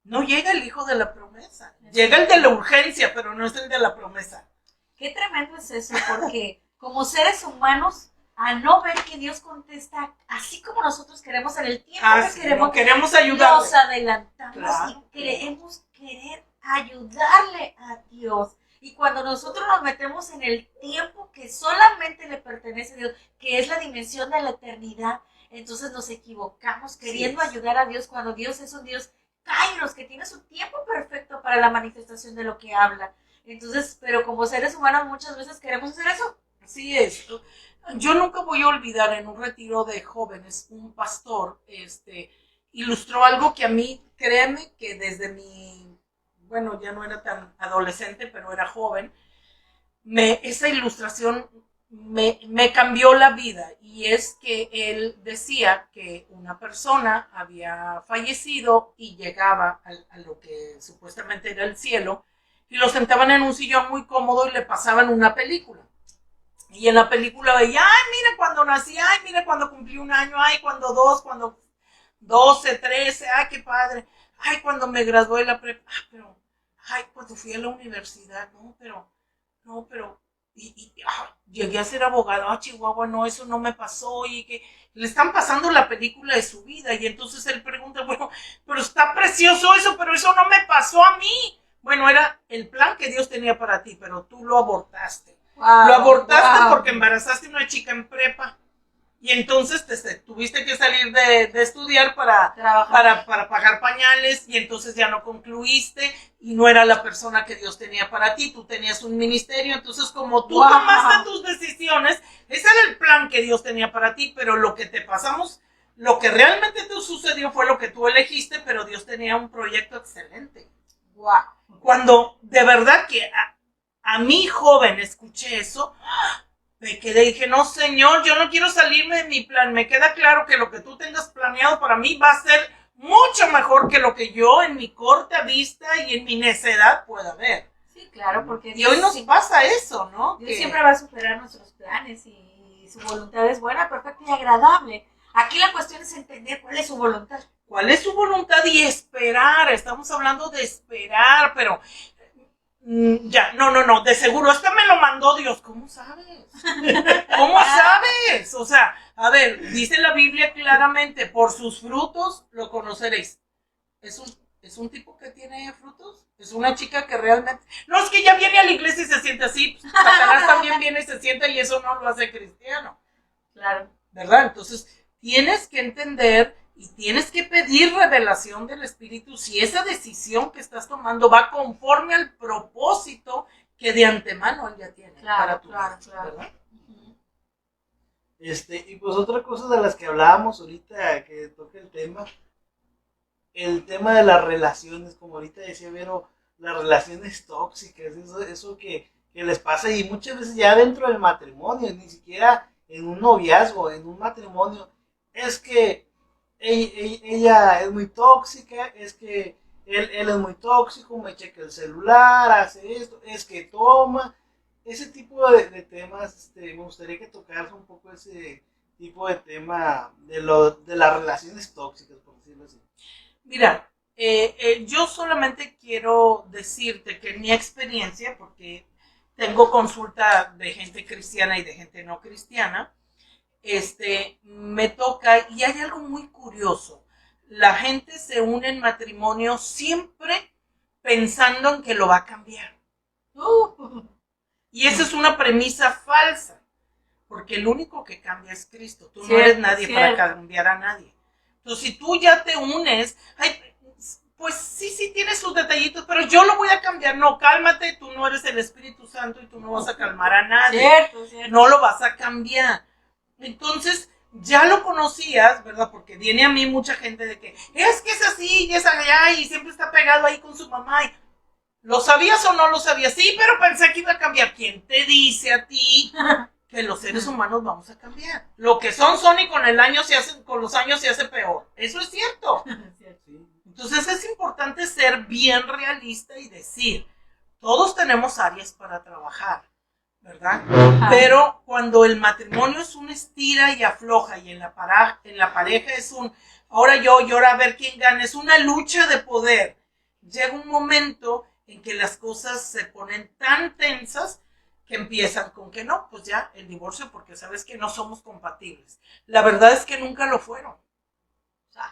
no llega el hijo de la promesa. Llega el de la urgencia, pero no es el de la promesa. Qué tremendo es eso, porque como seres humanos, a no ver que Dios contesta así como nosotros queremos en el tiempo que queremos, no queremos ayudarle. Nos adelantamos Claro. Y queremos querer ayudarle a Dios. Y cuando nosotros nos metemos en el tiempo que solamente le pertenece a Dios, que es la dimensión de la eternidad, entonces nos equivocamos queriendo ayudar a Dios cuando Dios es un Dios kairos, que tiene su tiempo perfecto para la manifestación de lo que habla. Entonces, pero como seres humanos muchas veces queremos hacer eso. Así es. Yo nunca voy a olvidar en un retiro de jóvenes, un pastor ilustró algo que a mí, créeme que desde mi, bueno, ya no era tan adolescente, pero era joven, esa ilustración me cambió la vida. Y es que él decía que una persona había fallecido y llegaba a lo que supuestamente era el cielo, y lo sentaban en un sillón muy cómodo y le pasaban una película. Y en la película veía, ay, mira cuando nací, ay, mira cuando cumplí un año, ay, cuando 2, cuando 12, 13, ay, qué padre, ay, cuando me gradué de la prepa, pero, ay, cuando fui a la universidad, no, pero, llegué a ser abogado, Chihuahua, no, eso no me pasó, y que le están pasando la película de su vida, y entonces él pregunta, bueno, pero está precioso eso, pero eso no me pasó a mí. Bueno, era el plan que Dios tenía para ti, pero tú lo abortaste. Lo abortaste porque embarazaste a una chica en prepa. Y entonces tuviste que salir de estudiar para pagar pañales, y entonces ya no concluiste y no era la persona que Dios tenía para ti. Tú tenías un ministerio, entonces como tú tomaste tus decisiones, ese era el plan que Dios tenía para ti, pero lo que lo que realmente te sucedió fue lo que tú elegiste, pero Dios tenía un proyecto excelente. Wow. Cuando de verdad que a mi joven escuché eso, me quedé y dije, no, Señor, yo no quiero salirme de mi plan. Me queda claro que lo que tú tengas planeado para mí va a ser mucho mejor que lo que yo en mi corta vista y en mi necedad pueda ver. Sí, claro, porque Dios, y hoy nos pasa eso, ¿no? Dios siempre va a superar nuestros planes y su voluntad es buena, perfecta y agradable. Aquí la cuestión es entender cuál es su voluntad. ¿Cuál es su voluntad? Y esperar. Estamos hablando de esperar, pero... Ya, no, de seguro, me lo mandó Dios. ¿Cómo sabes? ¿Cómo sabes? O sea, a ver, dice la Biblia claramente, por sus frutos lo conoceréis. ¿Es un tipo que tiene frutos? ¿Es una chica que realmente...? No, es que ya viene a la iglesia y se siente así. Satanás también viene y se sienta, y eso no lo hace cristiano. Claro. ¿Verdad? Entonces, tienes que entender... Y tienes que pedir revelación del Espíritu si esa decisión que estás tomando va conforme al propósito que de antemano Él ya tiene para tu vida, ¿verdad? Y pues otra cosa de las que hablábamos ahorita, que toca el tema de las relaciones, como ahorita decía Vero, las relaciones tóxicas, eso que les pasa, y muchas veces ya dentro del matrimonio, ni siquiera en un noviazgo, en un matrimonio, es que ella es muy tóxica, es que él es muy tóxico, me checa el celular, hace esto, es que toma, ese tipo de temas. Me gustaría que tocaras un poco ese tipo de tema de las relaciones tóxicas, por decirlo así. Mira, yo solamente quiero decirte que en mi experiencia, porque tengo consulta de gente cristiana y de gente no cristiana, me toca, y hay algo muy curioso. La gente se une en matrimonio siempre pensando en que lo va a cambiar. Y esa es una premisa falsa, porque el único que cambia es Cristo. Tú no eres nadie para cambiar a nadie. Entonces, si tú ya te unes, pues sí tienes sus detallitos, pero yo lo voy a cambiar. No, cálmate, tú no eres el Espíritu Santo y tú no vas a calmar a nadie. Cierto. No lo vas a cambiar. Entonces, ya lo conocías, ¿verdad? Porque viene a mí mucha gente de que es así y es allá y siempre está pegado ahí con su mamá. ¿Lo sabías o no lo sabías? Sí, pero pensé que iba a cambiar. ¿Quién te dice a ti que los seres humanos vamos a cambiar? Lo que son y con los años se hace peor. Eso es cierto. Entonces es importante ser bien realista y decir, todos tenemos áreas para trabajar, ¿verdad? Pero cuando el matrimonio es un estira y afloja, y en la pareja es ahora yo y ahora a ver quién gana, es una lucha de poder, llega un momento en que las cosas se ponen tan tensas que empiezan con que no, pues ya el divorcio, porque sabes que no somos compatibles. La verdad es que nunca lo fueron.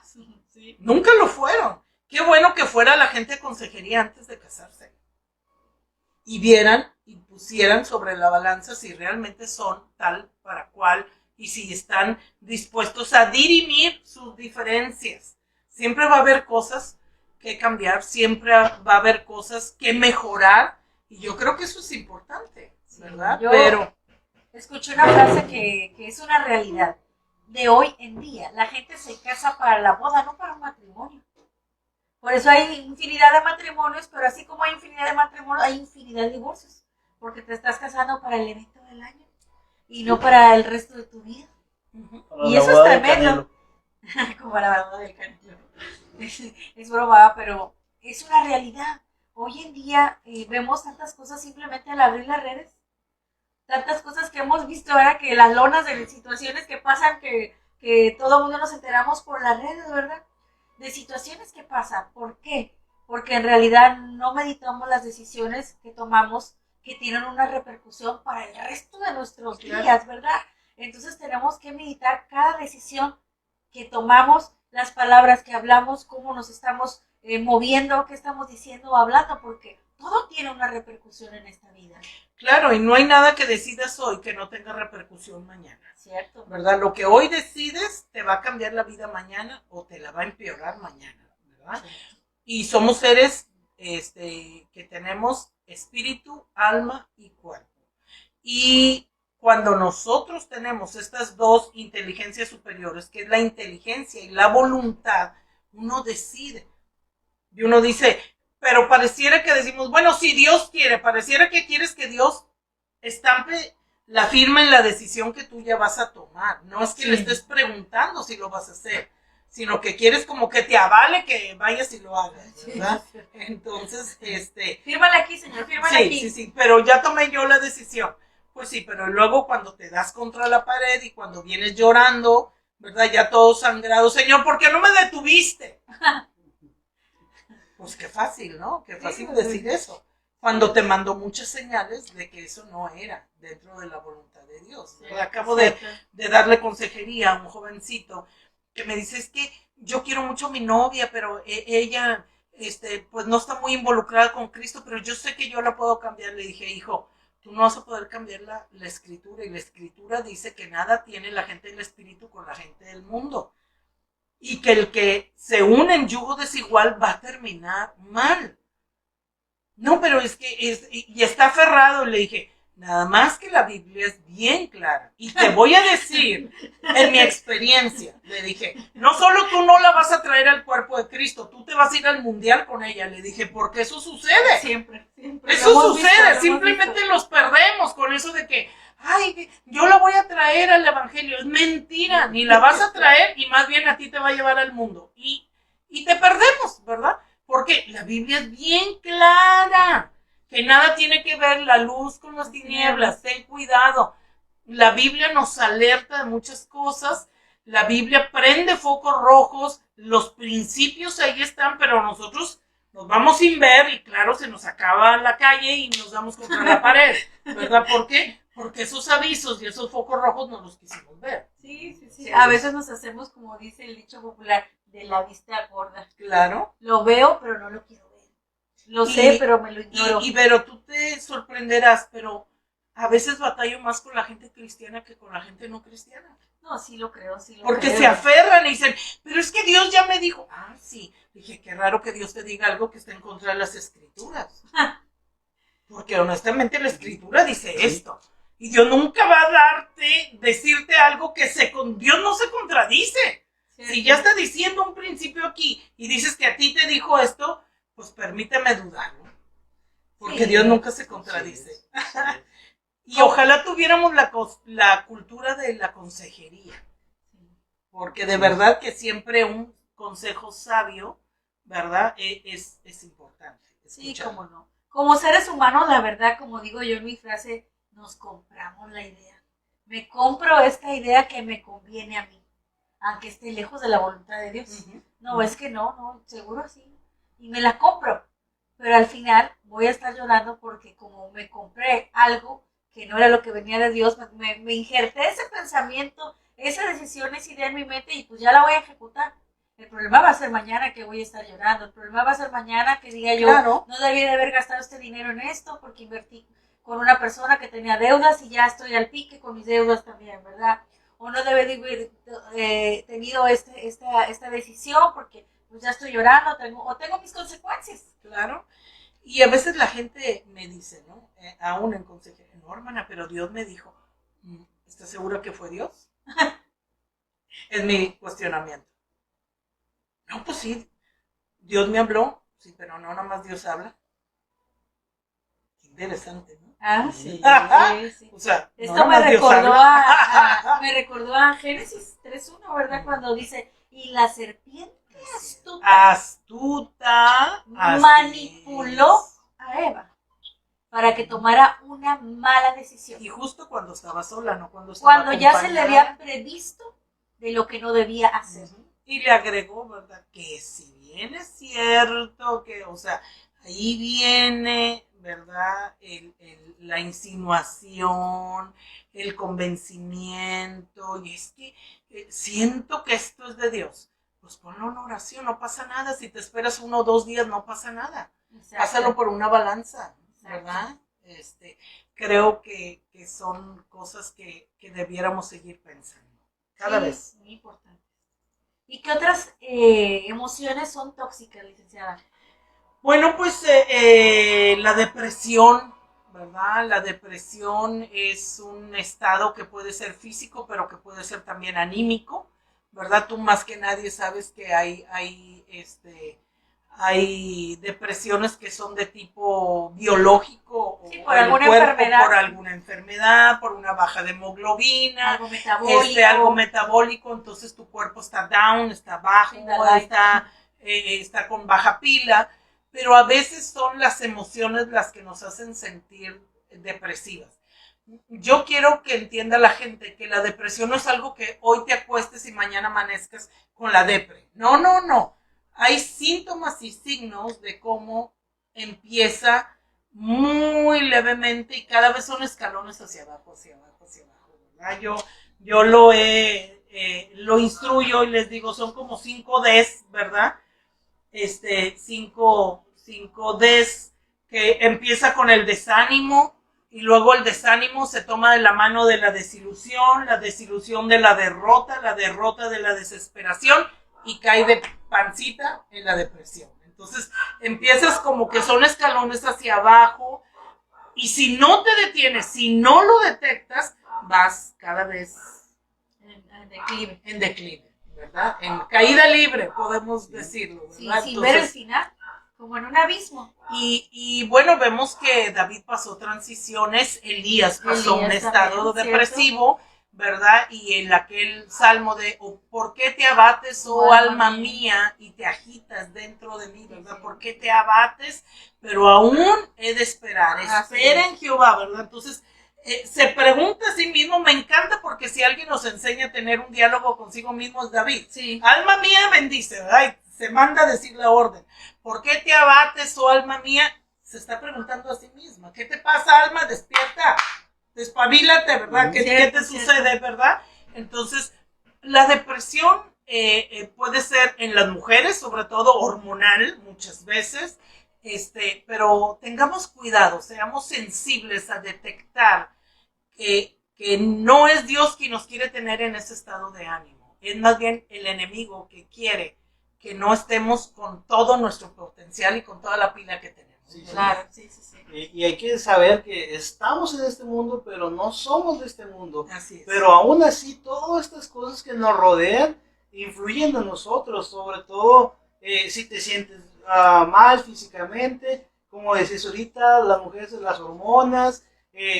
Sí. Nunca lo fueron. Qué bueno que fuera la gente de consejería antes de casarse y vieran y pusieran sobre la balanza si realmente son tal para cual y si están dispuestos a dirimir sus diferencias. Siempre va a haber cosas que cambiar, siempre va a haber cosas que mejorar, y yo creo que eso es importante, ¿verdad? Pero escuché una frase que es una realidad de hoy en día. La gente se casa para la boda, no para un matrimonio. Por eso hay infinidad de matrimonios, pero así como hay infinidad de matrimonios, hay infinidad de divorcios. Porque te estás casando para el evento del año y no para el resto de tu vida. Y eso es tremendo. Como la boda del Canelo. Es broma, pero es una realidad. Hoy en día vemos tantas cosas simplemente al abrir las redes. Tantas cosas que hemos visto ahora, que las lonas de situaciones que pasan, que todo el mundo nos enteramos por las redes, ¿verdad? De situaciones que pasan. ¿Por qué? Porque en realidad no meditamos las decisiones que tomamos que tienen una repercusión para el resto de nuestros Claro. días, ¿verdad? Entonces tenemos que meditar cada decisión que tomamos, las palabras que hablamos, cómo nos estamos moviendo, qué estamos diciendo o hablando, porque todo tiene una repercusión en esta vida, Claro, y no hay nada que decidas hoy que no tenga repercusión mañana, ¿cierto? ¿verdad? Lo que hoy decides te va a cambiar la vida mañana o te la va a empeorar mañana, ¿verdad? Y somos seres que tenemos espíritu, alma y cuerpo. Y cuando nosotros tenemos estas dos inteligencias superiores, que es la inteligencia y la voluntad, uno decide. Y uno dice, pero pareciera que decimos, bueno, si Dios quiere, pareciera que quieres que Dios estampe la firma en la decisión que tú ya vas a tomar. No es que le estés preguntando si lo vas a hacer, sino que quieres como que te avale que vayas y lo hagas, ¿verdad? Entonces, Fírmale aquí, señor, fírmale aquí. sí, pero ya tomé yo la decisión. Pues sí, pero luego cuando te das contra la pared y cuando vienes llorando, ¿verdad? Ya todo sangrado, Señor, ¿por qué no me detuviste? Pues qué fácil, ¿no? Qué fácil decir eso. Cuando te mandó muchas señales de que eso no era dentro de la voluntad de Dios. Sí, Acabo de darle consejería a un jovencito que me dice, es que yo quiero mucho a mi novia, pero ella, pues no está muy involucrada con Cristo, pero yo sé que yo la puedo cambiar. Le dije, hijo, tú no vas a poder cambiar la escritura, y la escritura dice que nada tiene la gente del espíritu con la gente del mundo. Y que el que se une en yugo desigual va a terminar mal. No, pero es que y está aferrado. Le dije, nada más que la Biblia es bien clara. Y te voy a decir, en mi experiencia, le dije, no solo tú no la vas a traer al cuerpo de Cristo, tú te vas a ir al mundial con ella. Le dije, porque eso sucede. Siempre. Eso sucede, simplemente los perdemos con eso de que, ay, yo la voy a traer al evangelio. Es mentira, ni la vas a traer y más bien a ti te va a llevar al mundo. Y te perdemos, ¿verdad? Porque la Biblia es bien clara, que nada tiene que ver la luz con las tinieblas. Ten cuidado. La Biblia nos alerta de muchas cosas. La Biblia prende focos rojos. Los principios ahí están, pero nosotros nos vamos sin ver y claro, se nos acaba la calle y nos damos contra la pared, ¿verdad? ¿Por qué? Porque esos avisos y esos focos rojos no los quisimos ver. Sí. A veces nos hacemos, como dice el dicho popular, de la vista gorda. Claro. Lo veo, pero no lo quiero ver. Lo sé, pero me lo ignoro. Pero tú te sorprenderás, pero a veces batallo más con la gente cristiana que con la gente no cristiana. No, sí lo creo, Porque creo. se aferran y dicen, pero es que Dios ya me dijo. Ah, sí. Dije, qué raro que Dios te diga algo que está en contra de las escrituras. Porque honestamente la escritura dice esto. Y Dios nunca va a decirte algo que Dios no se contradice. Sí. Si ya está diciendo un principio aquí y dices que a ti te dijo esto, pues permíteme dudarlo. Porque Dios nunca se contradice. Y ojalá tuviéramos la cultura de la consejería. Porque de verdad que siempre un consejo sabio, ¿verdad? Es importante. Sí, cómo no. Como seres humanos, la verdad, como digo yo en mi frase, nos compramos la idea. Me compro esta idea que me conviene a mí, aunque esté lejos de la voluntad de Dios. No, es que no, seguro sí. Y me la compro. Pero al final voy a estar llorando porque como me compré algo que no era lo que venía de Dios, me injerté ese pensamiento, esa decisión, esa idea en mi mente y pues ya la voy a ejecutar. El problema va a ser mañana que voy a estar llorando. El problema va a ser mañana que diga yo, claro, no debí de haber gastado este dinero en esto porque invertí con una persona que tenía deudas y ya estoy al pique con mis deudas también, ¿verdad? O no debí de haber tenido esta decisión porque pues ya estoy llorando, tengo mis consecuencias. Claro. Y a veces la gente me dice, ¿no? Aún en consejería, no, hermana, pero Dios me dijo, ¿estás segura que fue Dios? Es mi cuestionamiento. No, pues sí, Dios me habló, sí, pero no nada más Dios habla. Qué interesante, ¿no? Ah, sí. O sea, esto no me recordó a Génesis 3:1, ¿verdad? Cuando dice, y la serpiente astuta manipuló a Eva para que tomara una mala decisión. Y justo cuando estaba sola, no cuando estaba cuando ya se le había previsto de lo que no debía hacer. Y le agregó, ¿verdad? Que si bien es cierto que, o sea, ahí viene, ¿verdad? La insinuación, el convencimiento, y es que siento que esto es de Dios. Pues ponlo en oración, no pasa nada. Si te esperas 1 o 2 días, no pasa nada. Exacto. Pásalo por una balanza, ¿verdad? Creo que son cosas que debiéramos seguir pensando cada vez. Muy importante. ¿Y qué otras emociones son tóxicas, licenciada? Bueno, pues la depresión, ¿verdad? La depresión es un estado que puede ser físico, pero que puede ser también anímico, ¿verdad? Tú más que nadie sabes que hay depresiones que son de tipo biológico, sí, o por alguna enfermedad. por alguna enfermedad, por una baja de hemoglobina, algo metabólico, entonces tu cuerpo está down, está bajo, está con baja pila, pero a veces son las emociones las que nos hacen sentir depresivas. Yo quiero que entienda la gente que la depresión no es algo que hoy te acuestes y mañana amanezcas con la depre. No. Hay síntomas y signos de cómo empieza muy levemente y cada vez son escalones hacia abajo, ¿verdad? Yo lo instruyo y les digo, son como 5 Ds, ¿verdad? 5 Ds que empieza con el desánimo, y luego el desánimo se toma de la mano de la desilusión de la derrota de la desesperación, y cae de pancita en la depresión. Entonces empiezas como que son escalones hacia abajo, y si no te detienes, si no lo detectas, vas cada vez en declive, ¿verdad? En caída libre, podemos decirlo, ¿verdad? Sí, sin ver el final, como en un abismo. Y bueno, vemos que David pasó transiciones, Elías pasó un estado depresivo, ¿verdad? Y en aquel salmo de, ¿por qué te abates, oh alma mía, y te agitas dentro de mí, ¿verdad? ¿Por qué te abates? Pero aún he de esperar, espera en Jehová, ¿verdad? Entonces, se pregunta a sí mismo, me encanta, porque si alguien nos enseña a tener un diálogo consigo mismo es David. Sí. Alma mía, bendice, ¿verdad? Y se manda a decir la orden. ¿Por qué te abates, oh alma mía? Se está preguntando a sí misma. ¿Qué te pasa, alma? Despierta, despabilate, ¿verdad? ¿Qué te sucede, verdad? Entonces, la depresión puede ser en las mujeres, sobre todo hormonal, muchas veces, pero tengamos cuidado, seamos sensibles a detectar que no es Dios quien nos quiere tener en ese estado de ánimo. Es más bien el enemigo que quiere que no estemos con todo nuestro potencial y con toda la pila que tenemos. Sí, claro, sí. Y hay que saber que estamos en este mundo, pero no somos de este mundo. Así es. Pero aún así, todas estas cosas que nos rodean influyen en nosotros, sobre todo si te sientes mal físicamente, como decís ahorita, las mujeres, las hormonas,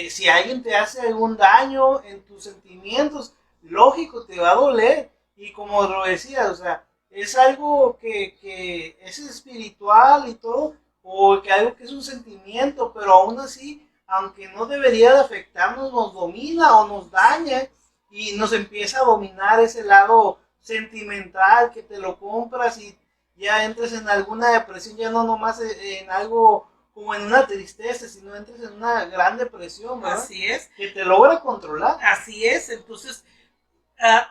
si alguien te hace algún daño en tus sentimientos, lógico, te va a doler. Y como lo decías, o sea, es algo que es espiritual y todo, o que algo que es un sentimiento, pero aún así, aunque no debería de afectarnos, nos domina o nos daña y nos empieza a dominar ese lado sentimental que te lo compras y ya entras en alguna depresión, ya no nomás en algo como en una tristeza, sino entras en una gran depresión, ¿verdad? Así es. Que te logra controlar. Así es, entonces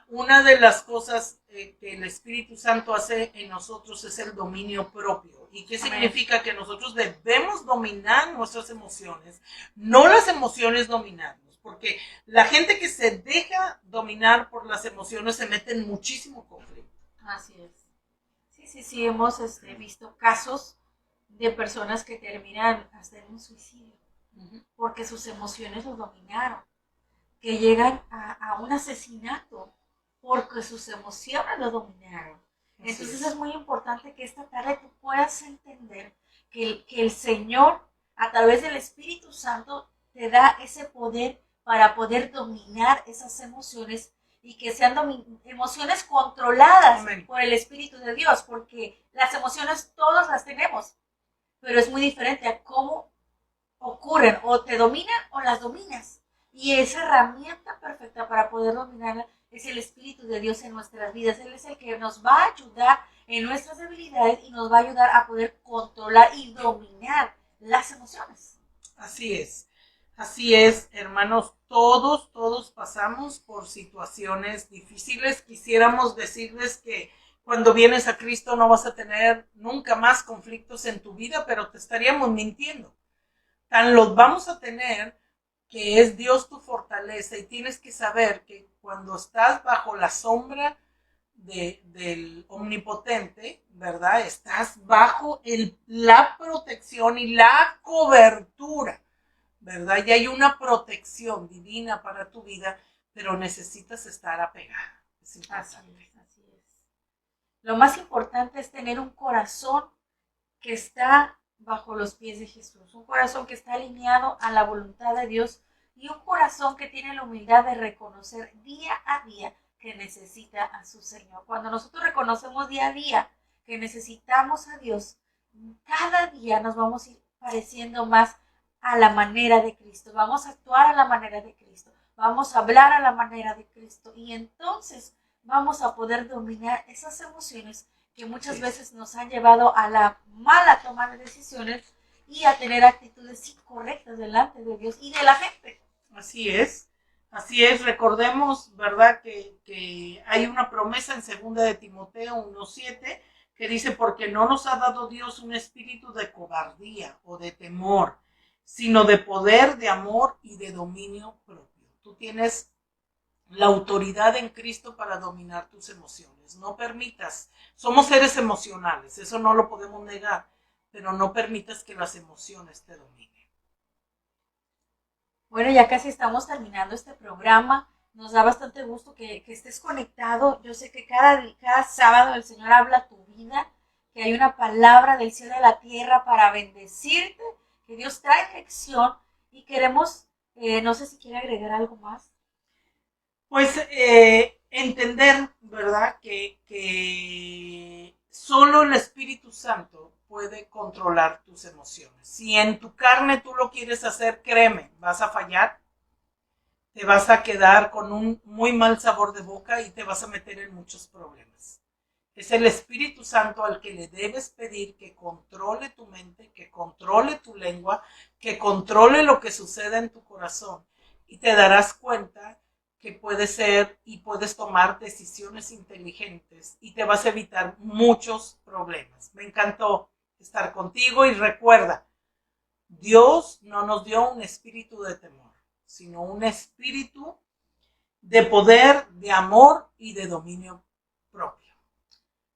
una de las cosas que el Espíritu Santo hace en nosotros es el dominio propio. ¿Y qué significa? Que nosotros debemos dominar nuestras emociones, no las emociones dominarnos, porque la gente que se deja dominar por las emociones se mete en muchísimo conflicto. Así es. Sí, hemos visto casos de personas que terminan hasta en un suicidio, porque sus emociones los dominaron, que llegan a un asesinato porque sus emociones lo dominaron. Entonces es muy importante que esta tarde tú puedas entender que el Señor, a través del Espíritu Santo, te da ese poder para poder dominar esas emociones y que sean emociones controladas por el Espíritu de Dios, porque las emociones todas las tenemos, pero es muy diferente a cómo ocurren, o te dominan o las dominas. Y esa herramienta perfecta para poder dominarla es el Espíritu de Dios en nuestras vidas. Él es el que nos va a ayudar en nuestras debilidades y nos va a ayudar a poder controlar y dominar así es, hermanos, todos pasamos por situaciones difíciles. Quisiéramos decirles que cuando vienes a Cristo no vas a tener nunca más conflictos en tu vida, pero te estaríamos mintiendo. Tan los vamos a tener que es Dios tu fortaleza, y tienes que saber que cuando estás bajo la sombra del omnipotente, ¿verdad? Estás bajo la protección y la cobertura, ¿verdad? Y hay una protección divina para tu vida, pero necesitas estar apegada. Es importante. Así es. Lo más importante es tener un corazón que está bajo los pies de Jesús, un corazón que está alineado a la voluntad de Dios y un corazón que tiene la humildad de reconocer día a día que necesita a su Señor. Cuando nosotros reconocemos día a día que necesitamos a Dios, cada día nos vamos a ir pareciendo más a la manera de Cristo, vamos a actuar a la manera de Cristo, vamos a hablar a la manera de Cristo, y entonces vamos a poder dominar esas emociones que muchas veces nos han llevado a la mala toma de decisiones y a tener actitudes incorrectas delante de Dios y de la gente. Así es, recordemos, ¿verdad? Que hay una promesa en 2 de Timoteo 1:7 que dice: porque no nos ha dado Dios un espíritu de cobardía o de temor, sino de poder, de amor y de dominio propio. Tú tienes la autoridad en Cristo para dominar tus emociones. No permitas, somos seres emocionales, eso no lo podemos negar, pero no permitas que las emociones te dominen. Bueno, ya casi estamos terminando este programa. Nos da bastante gusto que estés conectado. Yo sé que cada sábado el Señor habla a tu vida, que hay una palabra del cielo a la tierra para bendecirte, que Dios trae dirección, y queremos, no sé si quiere agregar algo más. Pues entender, ¿verdad? Que solo el Espíritu Santo puede controlar tus emociones. Si en tu carne tú lo quieres hacer, créeme, vas a fallar, te vas a quedar con un muy mal sabor de boca y te vas a meter en muchos problemas. Es el Espíritu Santo al que le debes pedir que controle tu mente, que controle tu lengua, que controle lo que sucede en tu corazón, y te darás cuenta que puede ser y puedes tomar decisiones inteligentes y te vas a evitar muchos problemas. Me encantó estar contigo, y recuerda, Dios no nos dio un espíritu de temor, sino un espíritu de poder, de amor y de dominio propio.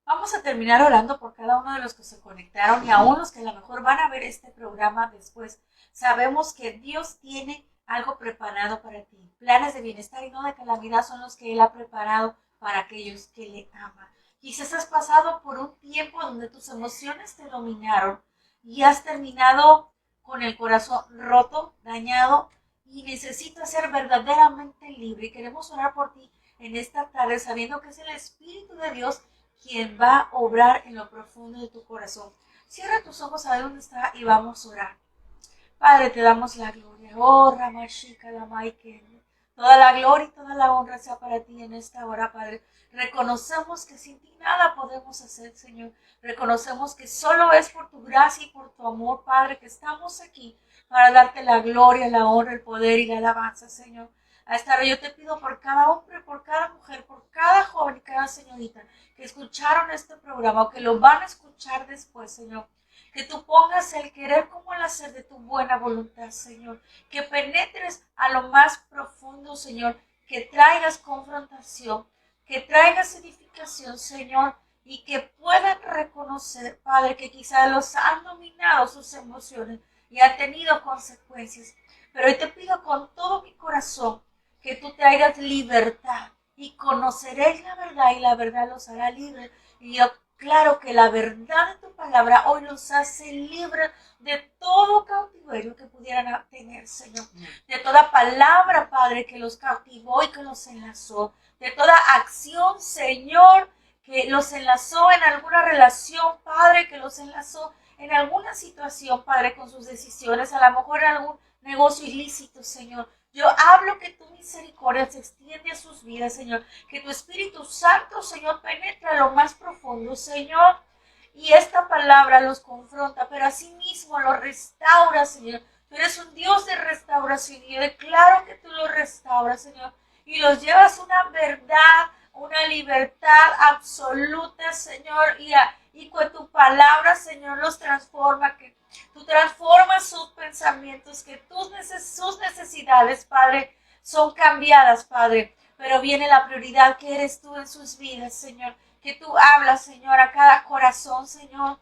Vamos a terminar orando por cada uno de los que se conectaron y aún los que a lo mejor van a ver este programa después. Sabemos que Dios tiene algo preparado para ti. Planes de bienestar y no de calamidad son los que Él ha preparado para aquellos que le aman. Quizás has pasado por un tiempo donde tus emociones te dominaron y has terminado con el corazón roto, dañado, y necesitas ser verdaderamente libre. Y queremos orar por ti en esta tarde, sabiendo que es el Espíritu de Dios quien va a obrar en lo profundo de tu corazón. Cierra tus ojos, a ver dónde está, y vamos a orar. Padre, te damos la gloria. Oh, Ramashika, la Maike. Toda la gloria y toda la honra sea para ti en esta hora, Padre. Reconocemos que sin ti nada podemos hacer, Señor. Reconocemos que solo es por tu gracia y por tu amor, Padre, que estamos aquí para darte la gloria, la honra, el poder y la alabanza, Señor. A esta hora yo te pido por cada hombre, por cada mujer, por cada joven y cada señorita que escucharon este programa o que lo van a escuchar después, Señor. Que tú pongas el querer como el hacer de tu buena voluntad, Señor. Que penetres a lo más profundo, Señor. Que traigas confrontación, que traigas edificación, Señor. Y que puedan reconocer, Padre, que quizás los han dominado sus emociones y han tenido consecuencias. Pero hoy te pido con todo mi corazón que tú traigas libertad. Y conoceréis la verdad, y la verdad los hará libres. Y yo claro que la verdad de tu palabra hoy los hace libres de todo cautiverio que pudieran tener, Señor. De toda palabra, Padre, que los cautivó y que los enlazó. De toda acción, Señor, que los enlazó en alguna relación, Padre, que los enlazó en alguna situación, Padre, con sus decisiones, a lo mejor en algún negocio ilícito, Señor. Yo hablo que tu misericordia se extiende a sus vidas, Señor. Que tu Espíritu Santo, Señor, penetra a lo más profundo, Señor. Y esta palabra los confronta, pero asimismo los restaura, Señor. Tú eres un Dios de restauración y yo declaro que tú los restauras, Señor, y los llevas una verdad, una libertad absoluta, Señor, y con tu palabra, Señor, los transforma, que tú transformas sus pensamientos, que sus necesidades, Padre, son cambiadas, Padre, pero viene la prioridad que eres tú en sus vidas, Señor, que tú hablas, Señor, a cada corazón, Señor,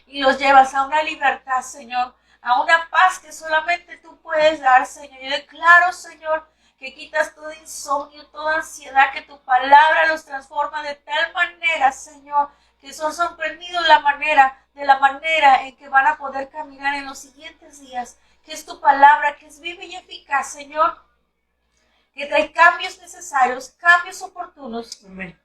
y los llevas a una libertad, Señor, a una paz que solamente tú puedes dar, Señor. Yo declaro, Señor, que quitas todo insomnio, toda ansiedad, que tu palabra los transforma de tal manera, Señor, que son sorprendidos de la manera en que van a poder caminar en los siguientes días, que es tu palabra, que es viva y eficaz, Señor, que trae cambios necesarios, cambios oportunos, Amén.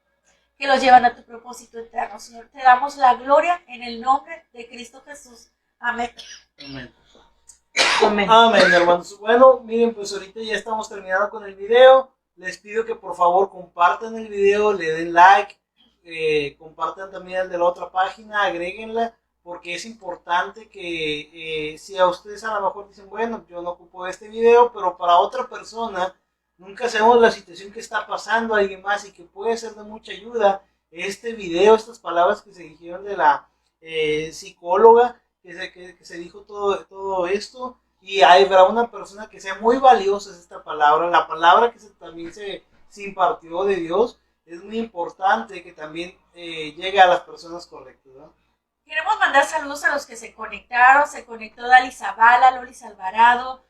que los llevan a tu propósito eterno, Señor. Te damos la gloria en el nombre de Cristo Jesús. Amén. Amén. Amén. Amén, hermanos. Bueno, miren, pues ahorita ya estamos terminando con el video. Les pido que por favor compartan el video, le den like, compartan también el de la otra página, agréguenla, porque es importante que si a ustedes a lo mejor dicen, bueno, yo no ocupo este video, pero para otra persona, nunca sabemos la situación que está pasando a alguien más y que puede ser de mucha ayuda. Este video, estas palabras que se dijeron de la psicóloga, que se dijo todo esto, y habrá una persona que sea muy valiosa esta palabra, la palabra que también se impartió de Dios, es muy importante que también llegue a las personas correctas, ¿no? Queremos mandar saludos a los que se conectaron. Se conectó Dali Zavala, Lolis Alvarado.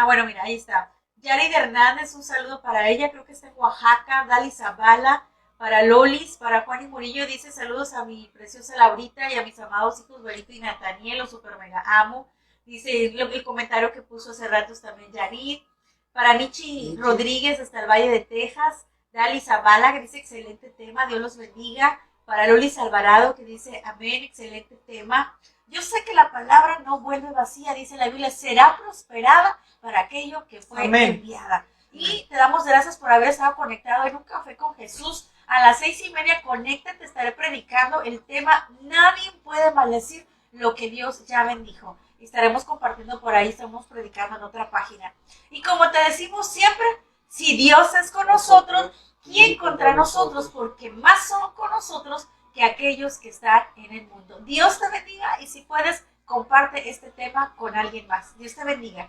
Bueno, mira, ahí está. Yarid Hernández, un saludo para ella, creo que está en Oaxaca. Dali Zavala, para Lolis, para Juan y Murillo, dice saludos a mi preciosa Laurita y a mis amados hijos Benito y Nataniel, los super mega amo. Dice el comentario que puso hace ratos también Yarid. Para Nichi Rodríguez, hasta el Valle de Texas. Dali Zavala, que dice excelente tema, Dios los bendiga. Para Lolis Alvarado, que dice amén, excelente tema. Yo sé que la palabra no vuelve vacía, dice la Biblia, será prosperada para aquello que fue enviada. Y te damos gracias por haber estado conectado en Un Café con Jesús. A las 6:30, conéctate, estaré predicando el tema Nadie puede maldecir lo que Dios ya bendijo. Y estaremos compartiendo por ahí, estamos predicando en otra página. Y como te decimos siempre, si Dios es con nosotros, ¿quién contra nosotros? Porque más son con nosotros que aquellos que están en el mundo. Dios te bendiga y si puedes, comparte este tema con alguien más. Dios te bendiga.